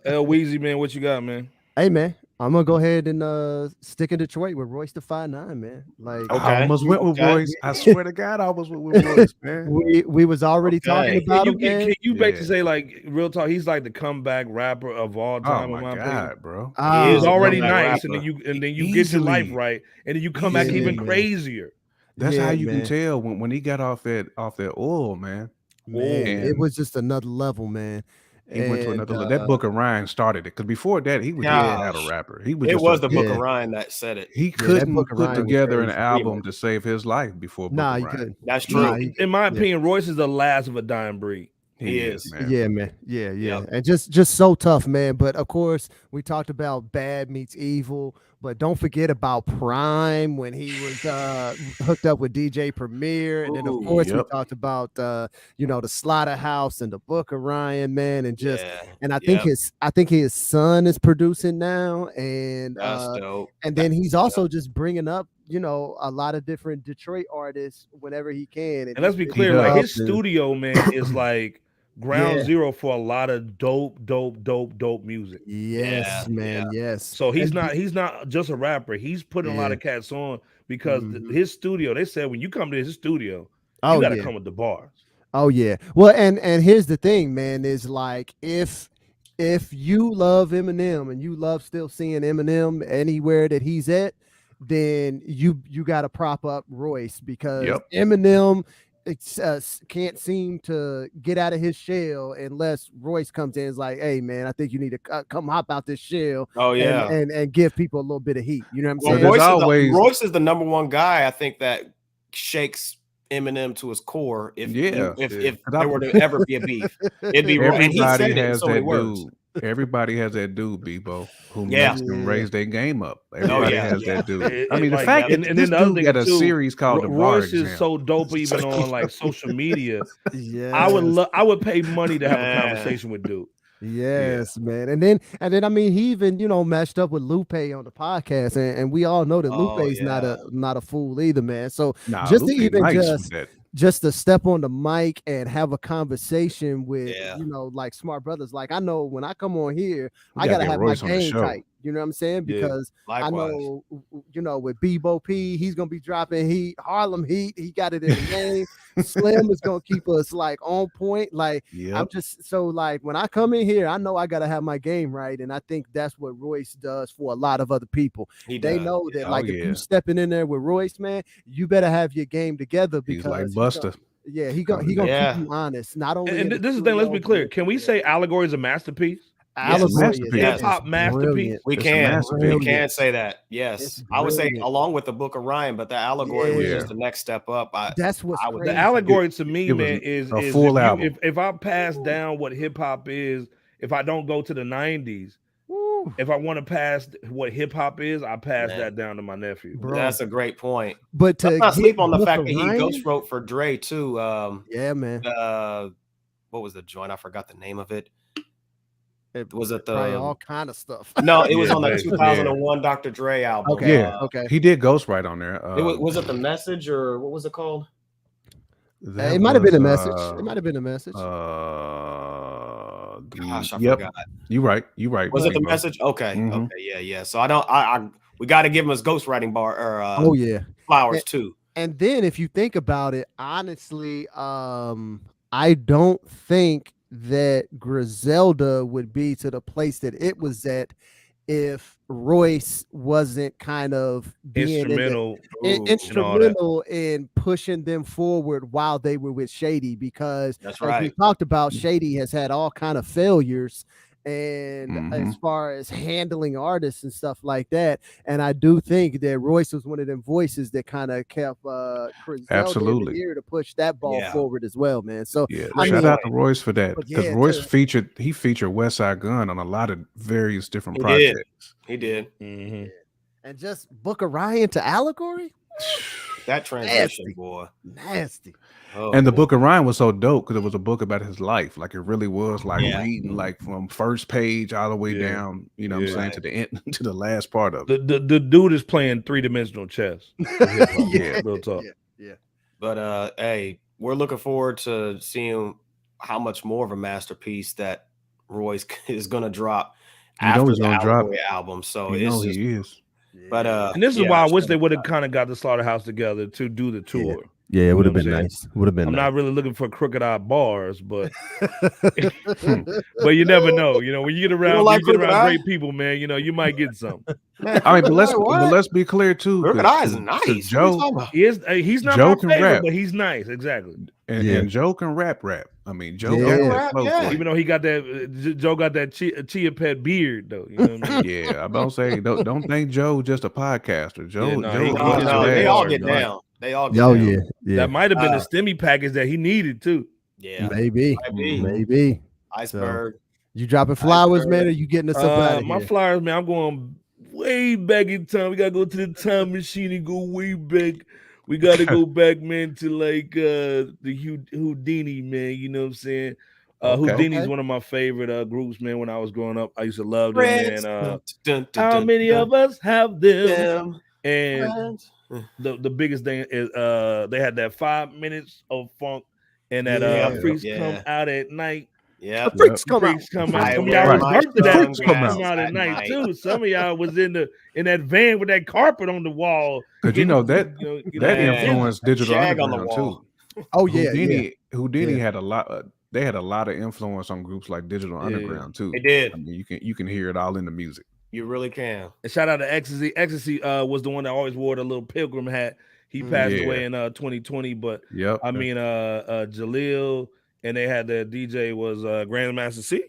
[SPEAKER 2] L Weezy, man, what you got, man?
[SPEAKER 4] Hey man, I'm gonna go ahead and stick in Detroit with Royce the 5'9", man. Like
[SPEAKER 3] I almost went with Royce. I swear to God, I almost went with Royce, man.
[SPEAKER 4] We was already talking about him.
[SPEAKER 2] Can you basically say like real talk? He's like the comeback rapper of all time.
[SPEAKER 3] Oh my God, bro!
[SPEAKER 2] He's already nice, and then you get your life right, and then you come back even crazier.
[SPEAKER 3] That's how you can tell when he got off that oil, man.
[SPEAKER 4] It was just another level, man.
[SPEAKER 3] He went to another level. That Book of Ryan started it because before that he was not a rapper. He was.
[SPEAKER 5] It was the Book of Ryan that said it.
[SPEAKER 3] He couldn't put together an album to save his life before.
[SPEAKER 4] Nah, he couldn't.
[SPEAKER 5] That's true.
[SPEAKER 2] In my opinion, Royce is the last of a dying breed.
[SPEAKER 5] He is,
[SPEAKER 3] man.
[SPEAKER 4] Yeah, man. Yeah. And just so tough, man. But of course, we talked about Bad Meets Evil, but don't forget about Prime when he was hooked up with DJ Premier. And then of course we talked about the Slaughterhouse and the Book of Ryan, man, and just and I think his son is producing now, and
[SPEAKER 5] that's dope.
[SPEAKER 4] And then he's also just bringing up a lot of different Detroit artists whenever he can.
[SPEAKER 2] And let's be clear, like his studio, man, is like ground zero for a lot of dope music.
[SPEAKER 4] Yes, man. Yes.
[SPEAKER 2] So he's not just a rapper. He's putting a lot of cats on because his studio. They said when you come to his studio, you got to come with the bars.
[SPEAKER 4] Oh yeah. Well, and here's the thing, man. Is like if you love Eminem and you love still seeing Eminem anywhere that he's at, then you got to prop up Royce because Eminem can't seem to get out of his shell unless Royce comes in and is like, hey man, I think you need to come hop out this shell. And give people a little bit of heat. You know what I'm saying?
[SPEAKER 5] Royce is the number one guy I think that shakes Eminem to his core. If there were to ever be a beef, it'd be Royce. And he said it in so many words.
[SPEAKER 3] Everybody has that dude, Bebo, who makes them raise their game up. Everybody has that dude. I mean, the fact that this dude got a series called The Bar
[SPEAKER 2] Royce is so dope, even on like social media. I would pay money to have a conversation with dude.
[SPEAKER 4] Yes, man. And then I mean, he even matched up with Lupe on the podcast, and we all know that Lupe's not a fool either, man. So just to even just to step on the mic and have a conversation with like smart brothers. Like I know when I come on here, I gotta have my game tight. You know what I'm saying? Because I know, with Bebo P, he's gonna be dropping heat, Harlem Heat. He got it in the name. Slim is gonna keep us like on point. Like I'm just so like when I come in here, I know I gotta have my game right, and I think that's what Royce does for a lot of other people. They know that if you stepping in there with Royce, man, you better have your game together because
[SPEAKER 3] he's like Buster.
[SPEAKER 4] Yeah, he gonna keep you honest. Not only
[SPEAKER 2] and this is the thing. Let's be clear. Can we say Allegory is a masterpiece?
[SPEAKER 4] Allegory
[SPEAKER 2] hip hop masterpiece.
[SPEAKER 5] We can say that. Yes, I would say along with the Book of Ryan, but the Allegory was just the next step up.
[SPEAKER 4] That's what's crazy.
[SPEAKER 2] The Allegory to me, man, is
[SPEAKER 3] a full album.
[SPEAKER 2] If I pass down what hip hop is, if I don't go to the 90s, if I want to pass what hip hop is, I pass that down to my nephew.
[SPEAKER 5] Bro. That's a great point.
[SPEAKER 4] But to
[SPEAKER 5] not sleep on the fact that he ghost wrote for Dre too.
[SPEAKER 4] Yeah, man.
[SPEAKER 5] What was the joint? I forgot the name of it.
[SPEAKER 4] It was all kind of stuff.
[SPEAKER 5] No, it was on the 2001 Dr. Dre album.
[SPEAKER 4] Okay,
[SPEAKER 3] okay. He did ghostwrite on there.
[SPEAKER 5] Was it The Message or what was it called?
[SPEAKER 4] It might have been a message. It might have been a message.
[SPEAKER 5] Gosh, I forgot.
[SPEAKER 3] You're right.
[SPEAKER 5] Was it The Message? Okay. Mm-hmm. Okay. Yeah. So we got to give him his ghostwriting bar or flowers too.
[SPEAKER 4] And then if you think about it, honestly, I don't think that Griselda would be to the place that it was at if Royce wasn't kind of being instrumental in pushing them forward while they were with Shady, because as we talked about, Shady has had all kind of failures and as far as handling artists and stuff like that. And I do think that Royce was one of them voices that kind of kept Griselda in the ear to push that ball forward as well, man. So
[SPEAKER 3] shout out to Royce for that, because Royce featured West Side Gun on a lot of various different projects.
[SPEAKER 5] He did.
[SPEAKER 4] Mm-hmm. And just Book of Ryan to Allegory,
[SPEAKER 5] that transition, boy,
[SPEAKER 4] nasty.
[SPEAKER 3] And the Book of Ryan was so dope because it was a book about his life. Like it really was like reading like from first page all the way down, you know what I'm saying, to the end, to the last part of it.
[SPEAKER 2] The dude is playing 3-dimensional chess. Real talk.
[SPEAKER 4] Yeah.
[SPEAKER 5] But hey, we're looking forward to seeing how much more of a masterpiece that Royce is gonna drop after the Allegory album. So it's just,
[SPEAKER 3] he is.
[SPEAKER 5] But
[SPEAKER 2] and this is why I wish they would have kind of got the Slaughterhouse together to do the tour.
[SPEAKER 4] Yeah, it would have been nice.
[SPEAKER 2] I'm not really looking for crooked eye bars, but but you never know. You know, when you get around, great people, man. You know, you might get something.
[SPEAKER 3] I mean, but let's be clear too.
[SPEAKER 5] Crooked Eye is nice.
[SPEAKER 2] Joe, he's not
[SPEAKER 3] Joe
[SPEAKER 2] my favorite, but he's nice. Exactly.
[SPEAKER 3] And Joe can rap. I mean, Joe got that flow.
[SPEAKER 2] Even though he got that, Joe got that chia pet beard, though. You know what I mean?
[SPEAKER 3] Yeah, I'm about to say, don't think Joe just a podcaster. Joe,
[SPEAKER 5] they all get down. They all get down.
[SPEAKER 4] Yeah.
[SPEAKER 2] That might have been the STEMI package that he needed too.
[SPEAKER 5] Yeah,
[SPEAKER 4] maybe.
[SPEAKER 5] Iceberg.
[SPEAKER 4] So, you dropping flowers, man, or you getting us up out of
[SPEAKER 2] my
[SPEAKER 4] here?
[SPEAKER 2] flowers, man. I'm going way back in time. We gotta go to the time machine and go way back. We gotta go back, man, to like the Houdini, man. You know what I'm saying? Houdini's one of my favorite groups, man. When I was growing up, I used to love them, man. How many of us have them? And the biggest thing is they had that 5 minutes of funk and that freaks come out at night.
[SPEAKER 5] Yeah,
[SPEAKER 4] freaks come out.
[SPEAKER 2] Some of y'all was birthday that come out at night too. Some of y'all was in that van with that carpet on the wall.
[SPEAKER 3] Because that influenced Digital Underground too.
[SPEAKER 4] Oh yeah,
[SPEAKER 3] Houdini had a lot. They had a lot of influence on groups like Digital Underground too.
[SPEAKER 5] They did.
[SPEAKER 3] I mean, you can hear it all in the music.
[SPEAKER 5] You really can.
[SPEAKER 2] And shout out to Ecstasy. Ecstasy was the one that always wore the little pilgrim hat. He passed away in 2020. But I mean, Jaleel, and they had the DJ was Grandmaster C.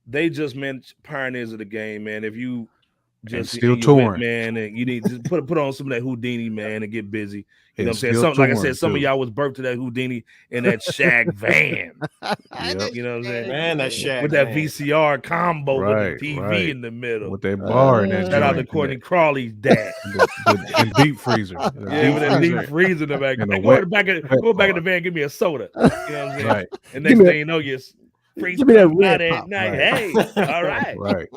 [SPEAKER 2] They just meant pioneers of the game, man. If you just
[SPEAKER 3] still touring,
[SPEAKER 2] man, and you need to put on some of that Houdini, man, and get busy. You know what I'm saying? Like I said, some of y'all was birthed to that Houdini in that Shag van. You know what I'm saying?
[SPEAKER 5] Man, that Shag
[SPEAKER 2] with that VCR combo with the TV in the middle.
[SPEAKER 3] With that bar in that
[SPEAKER 2] shout out to Courtney Crawley's dad.
[SPEAKER 3] the deep freezer.
[SPEAKER 2] With that deep freezer in the back. Go back in the van, give me a soda. You know what I'm saying?
[SPEAKER 3] Right.
[SPEAKER 2] And next thing you know, you're
[SPEAKER 4] give me that red
[SPEAKER 2] at night.
[SPEAKER 3] Right.
[SPEAKER 2] Hey, all right.
[SPEAKER 3] Right.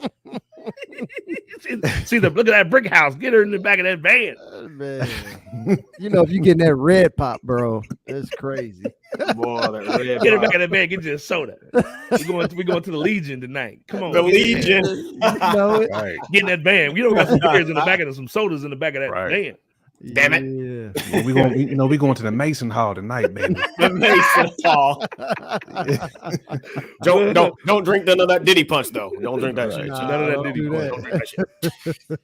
[SPEAKER 2] Look at that brick house. Get her in the back of that van.
[SPEAKER 4] Man. You know, if you getting that red pop, bro, that's crazy.
[SPEAKER 5] Boy, that red
[SPEAKER 2] get her back in that van. Get you a soda. We're going to the Legion tonight. Come on,
[SPEAKER 5] the Legion.
[SPEAKER 2] Get in that van. You don't got some beers in the back of some sodas in the back of that van.
[SPEAKER 5] Damn it.
[SPEAKER 4] Yeah.
[SPEAKER 3] Well, we going to the Mason Hall tonight, baby.
[SPEAKER 5] The Mason Hall. Don't drink none of that Diddy punch though. Don't drink that shit.
[SPEAKER 2] None of that Diddy punch.
[SPEAKER 5] Don't drink that shit.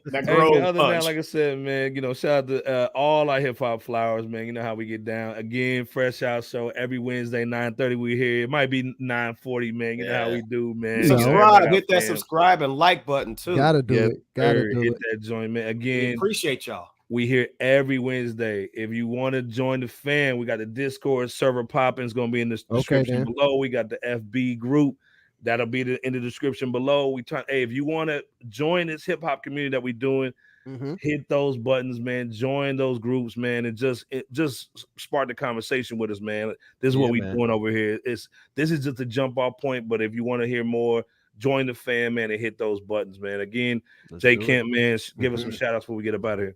[SPEAKER 5] That
[SPEAKER 2] Hey,
[SPEAKER 5] Grove
[SPEAKER 2] man, other than
[SPEAKER 5] punch.
[SPEAKER 2] that, like I said, man, shout out to all our hip hop flowers, man. You know how we get down. Again, Fresh Out Show every Wednesday, 9:30. We here. It might be 9:40, man. You know how we do, man.
[SPEAKER 5] Subscribe, hit that subscribe and like button too.
[SPEAKER 4] Gotta do it. Gotta do
[SPEAKER 2] hit
[SPEAKER 4] it.
[SPEAKER 2] that joint, man.
[SPEAKER 5] We
[SPEAKER 2] Again,
[SPEAKER 5] appreciate y'all.
[SPEAKER 2] we here every Wednesday. If you want to join the fan, we got the Discord server popping. It's gonna be in the description below. We got the FB group. That'll be in the description below. If you want to join this hip hop community that we're doing, hit those buttons, man. Join those groups, man, and just spark the conversation with us, man. This is what we're doing over here. This is just a jump off point, but if you want to hear more, join the fan, man, and hit those buttons, man. Again, Jay Kemp, man, give us some shout outs before we get up out of here.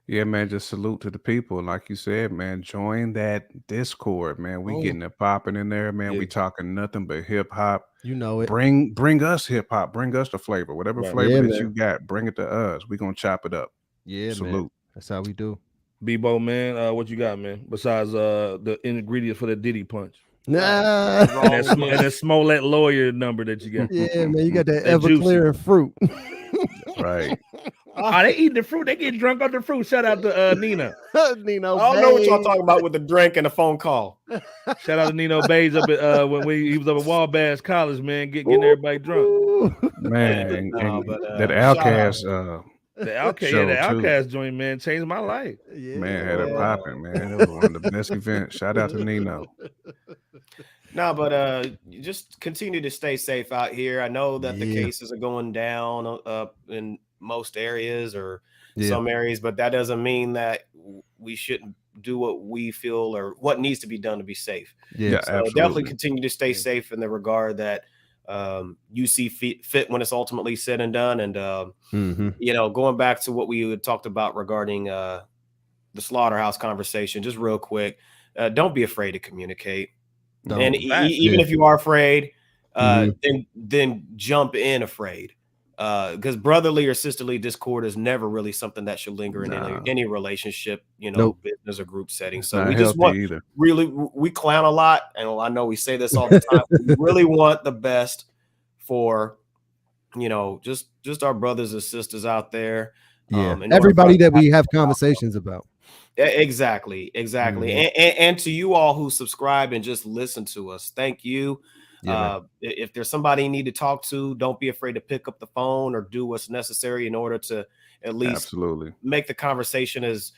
[SPEAKER 3] Yeah, man, just salute to the people. Like you said, man, join that Discord, man. We getting it popping in there, man. We talking nothing but hip hop.
[SPEAKER 4] You know it.
[SPEAKER 3] Bring us hip hop. Bring us the flavor. Whatever flavor that you got, bring it to us. We gonna chop it up.
[SPEAKER 4] Yeah,
[SPEAKER 3] salute.
[SPEAKER 4] Man. That's how we do.
[SPEAKER 2] Bebo, man, what you got, man? Besides the ingredients for the Diddy punch.
[SPEAKER 4] Nah.
[SPEAKER 2] and that Smollett lawyer number that you got.
[SPEAKER 4] Yeah, man, you got that Everclear and fruit.
[SPEAKER 3] Right.
[SPEAKER 2] Oh, they eating the fruit. They get drunk on the fruit. Shout out to Nina.
[SPEAKER 4] Nino.
[SPEAKER 5] I don't know what y'all talking about with the drink and the phone call.
[SPEAKER 2] Shout out to Nino Bays up at when he was up at Wabash College, man, getting everybody drunk.
[SPEAKER 3] Man, that Outcast
[SPEAKER 2] the Outcast joint, man, changed my life.
[SPEAKER 3] Yeah. Man, had it popping, man. It was one of the best events. Shout out to Nino.
[SPEAKER 5] No, but just continue to stay safe out here. I know that the cases are going down in most areas or some areas, but that doesn't mean that we shouldn't do what we feel or what needs to be done to be safe.
[SPEAKER 3] Yeah,
[SPEAKER 5] so definitely continue to stay safe in the regard that you see fit when it's ultimately said and done. And you know, going back to what we had talked about regarding the slaughterhouse conversation, just real quick, don't be afraid to communicate. No, and even if you are afraid, then jump in afraid. Because brotherly or sisterly discord is never really something that should linger in any relationship, you know, business or group setting. So we just want we clown a lot, and I know we say this all the time. We really want the best for, you know, just our brothers and sisters out there.
[SPEAKER 4] And everybody that we have conversations about.
[SPEAKER 5] Exactly. And to you all who subscribe and just listen to us, thank you. If there's somebody you need to talk to, don't be afraid to pick up the phone or do what's necessary in order to at least make the conversation as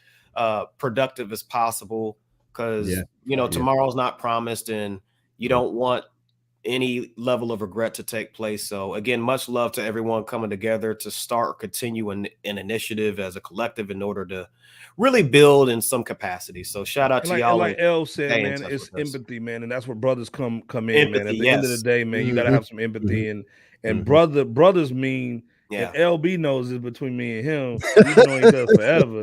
[SPEAKER 5] productive as possible. Because you know, tomorrow's not promised, and you don't want any level of regret to take place. So again, much love to everyone coming together to start or continue an initiative as a collective in order to really build in some capacity. So shout out to y'all.
[SPEAKER 2] Like El said, man, it's empathy, man, and that's where brothers come in, empathy, man. At the end of the day, man, you gotta have some empathy, and brothers mean. And LB knows it's between me and him. We've known each other forever.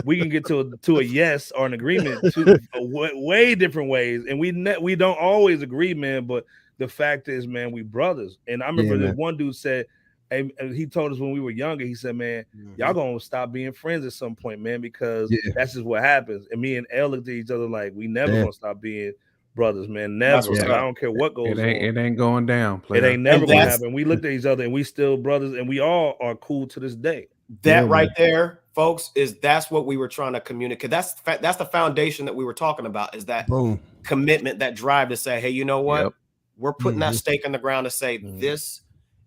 [SPEAKER 2] We can get to a yes or an agreement way different ways, and we don't always agree, man. But the fact is, man, we brothers. And I remember this one dude said, and he told us when we were younger, he said, man, y'all gonna stop being friends at some point, man, because that's just what happens. And me and L looked at each other like we never gonna stop being brothers, man. Never. I don't care what goes on.
[SPEAKER 3] It ain't going down.
[SPEAKER 2] Player. It ain't never gonna happen. We looked at each other and we still brothers, and we all are cool to this day.
[SPEAKER 5] That right there, folks, that's what we were trying to communicate. That's the foundation that we were talking about, is that commitment, that drive to say, hey, you know what? We're putting that stake in the ground to say this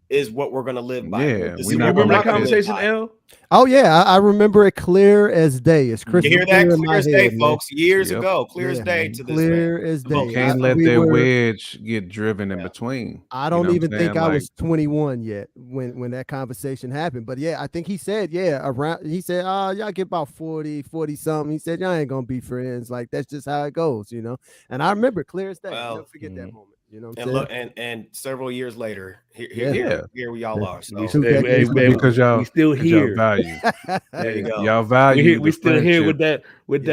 [SPEAKER 5] is what we're going to live by.
[SPEAKER 2] Yeah, you remember that conversation, L?
[SPEAKER 4] Oh yeah, I remember it clear as day. It's crystal
[SPEAKER 5] clear. You hear that? Clear as day, folks. Years ago, clear as day to this.
[SPEAKER 4] Clear as day.
[SPEAKER 3] You can't let that wedge get driven in between.
[SPEAKER 4] I don't even think I was 21 yet when that conversation happened. But yeah, I think he said, he said, y'all get about 40 something. He said, y'all ain't gonna be friends. Like, that's just how it goes, you know. And I remember clear as day. I'll never forget that moment. You know what I'm saying?
[SPEAKER 5] And several years later, here we all are. So.
[SPEAKER 3] Because y'all
[SPEAKER 2] still here.
[SPEAKER 3] Y'all value.
[SPEAKER 5] There you go.
[SPEAKER 3] Y'all value.
[SPEAKER 2] We still here with that with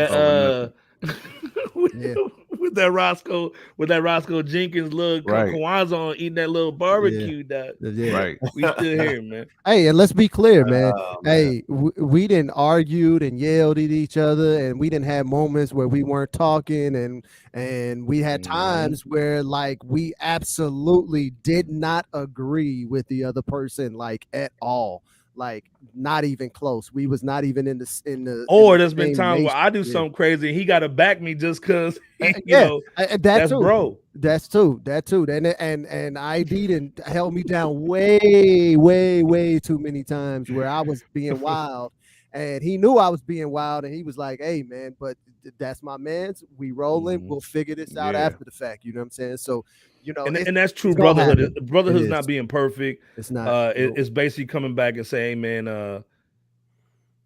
[SPEAKER 2] with that Roscoe Jenkins little Kwanzaa on eating that little barbecue.
[SPEAKER 4] Yeah.
[SPEAKER 3] Right.
[SPEAKER 2] We still here, man.
[SPEAKER 4] Hey, and let's be clear, man. Hey, we didn't argued and yelled at each other, and we didn't have moments where we weren't talking, and we had times where like we absolutely did not agree with the other person like at all. Like not even close. We was not even in the.
[SPEAKER 2] Or there's been times where I do something crazy and he got to back me just because you know that's too. Bro.
[SPEAKER 4] That's too. And ID didn't held me down way too many times where I was being wild, and he knew I was being wild, and he was like, "Hey man, but that's my man's. We rolling. We'll figure this out after the fact." You know what I'm saying? So. You know,
[SPEAKER 2] and that's true brotherhood. Brotherhood's not being perfect.
[SPEAKER 4] It's not.
[SPEAKER 2] It's basically coming back and saying, "Hey, man, I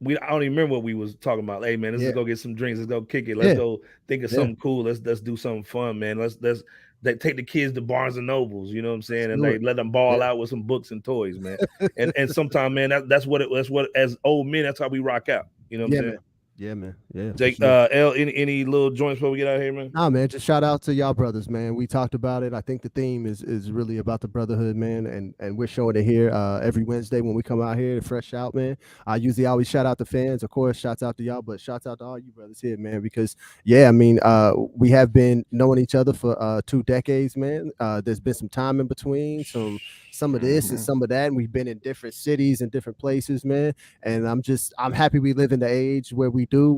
[SPEAKER 2] don't even remember what we was talking about. Hey, man, let's just go get some drinks. Let's go kick it. Let's go think of something cool. Let's do something fun, man. Let's take the kids to Barnes and Nobles. You know what I'm saying? And they let them ball out with some books and toys, man. and sometimes, man, that's what as old men, that's how we rock out. You know what I'm saying?
[SPEAKER 4] Man. Yeah, man. Yeah.
[SPEAKER 2] Jake, L, any little joints before we get out of here, man?
[SPEAKER 4] Nah, man. Just shout out to y'all brothers, man. We talked about it. I think the theme is really about the brotherhood, man. And we're showing it here every Wednesday when we come out here to Fresh Out, man. I usually always shout out the fans, of course. Shouts out to y'all, but shouts out to all you brothers here, man. Because I mean, we have been knowing each other for 2 decades, man. There's been some time in between, some of this and some of that, and we've been in different cities and different places, man. And I'm happy we live in the age where we do,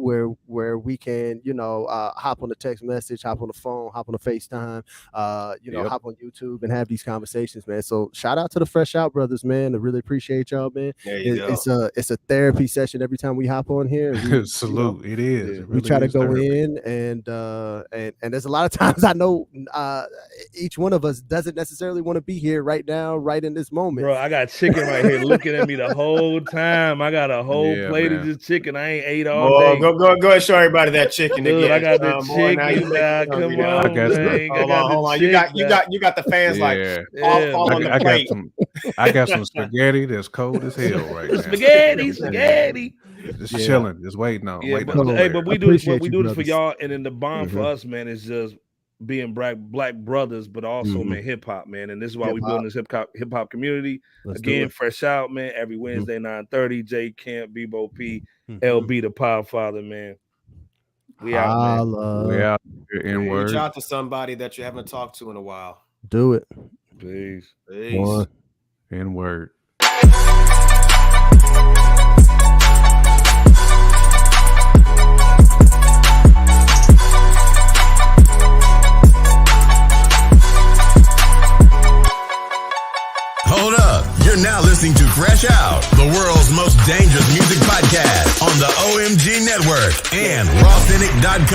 [SPEAKER 4] where we can, hop on the text message, hop on the phone, hop on the FaceTime, hop on YouTube and have these conversations, man. So shout out to the Fresh Out brothers, man. I really appreciate y'all, man. It's a therapy session every time we hop on here.
[SPEAKER 3] Salute. It is. It really
[SPEAKER 4] we try to go
[SPEAKER 3] therapy.
[SPEAKER 4] in and there's a lot of times I know each one of us doesn't necessarily want to be here right now, right in this moment.
[SPEAKER 2] Bro, I got chicken right here looking at me the whole time. I got a whole plate of this chicken. I ain't ate all day.
[SPEAKER 5] Go ahead and show everybody that chicken.
[SPEAKER 2] Dude,
[SPEAKER 5] again.
[SPEAKER 2] I got the chicken. Come on, man.
[SPEAKER 5] Hold on. You got the fans all on the plate.
[SPEAKER 3] I got some spaghetti that's cold as hell right now.
[SPEAKER 2] Spaghetti.
[SPEAKER 3] Just chilling, just waiting on.
[SPEAKER 2] But we do this for y'all, and then the bond for us, man, is just being black brothers, but also man, hip hop, man, and this is why we building this hip hop community. Again, Fresh Out, man, every Wednesday 9:30. J Camp, Bebo P, LB the Power Father, man. We out, man.
[SPEAKER 3] We out here.
[SPEAKER 5] Reach out to somebody that you haven't talked to in a while.
[SPEAKER 4] Do it.
[SPEAKER 2] Peace.
[SPEAKER 3] N-word.
[SPEAKER 1] Hold up. You're now listening to Fresh Out, the world's most dangerous music podcast on the OMG Network and rawcynic.com.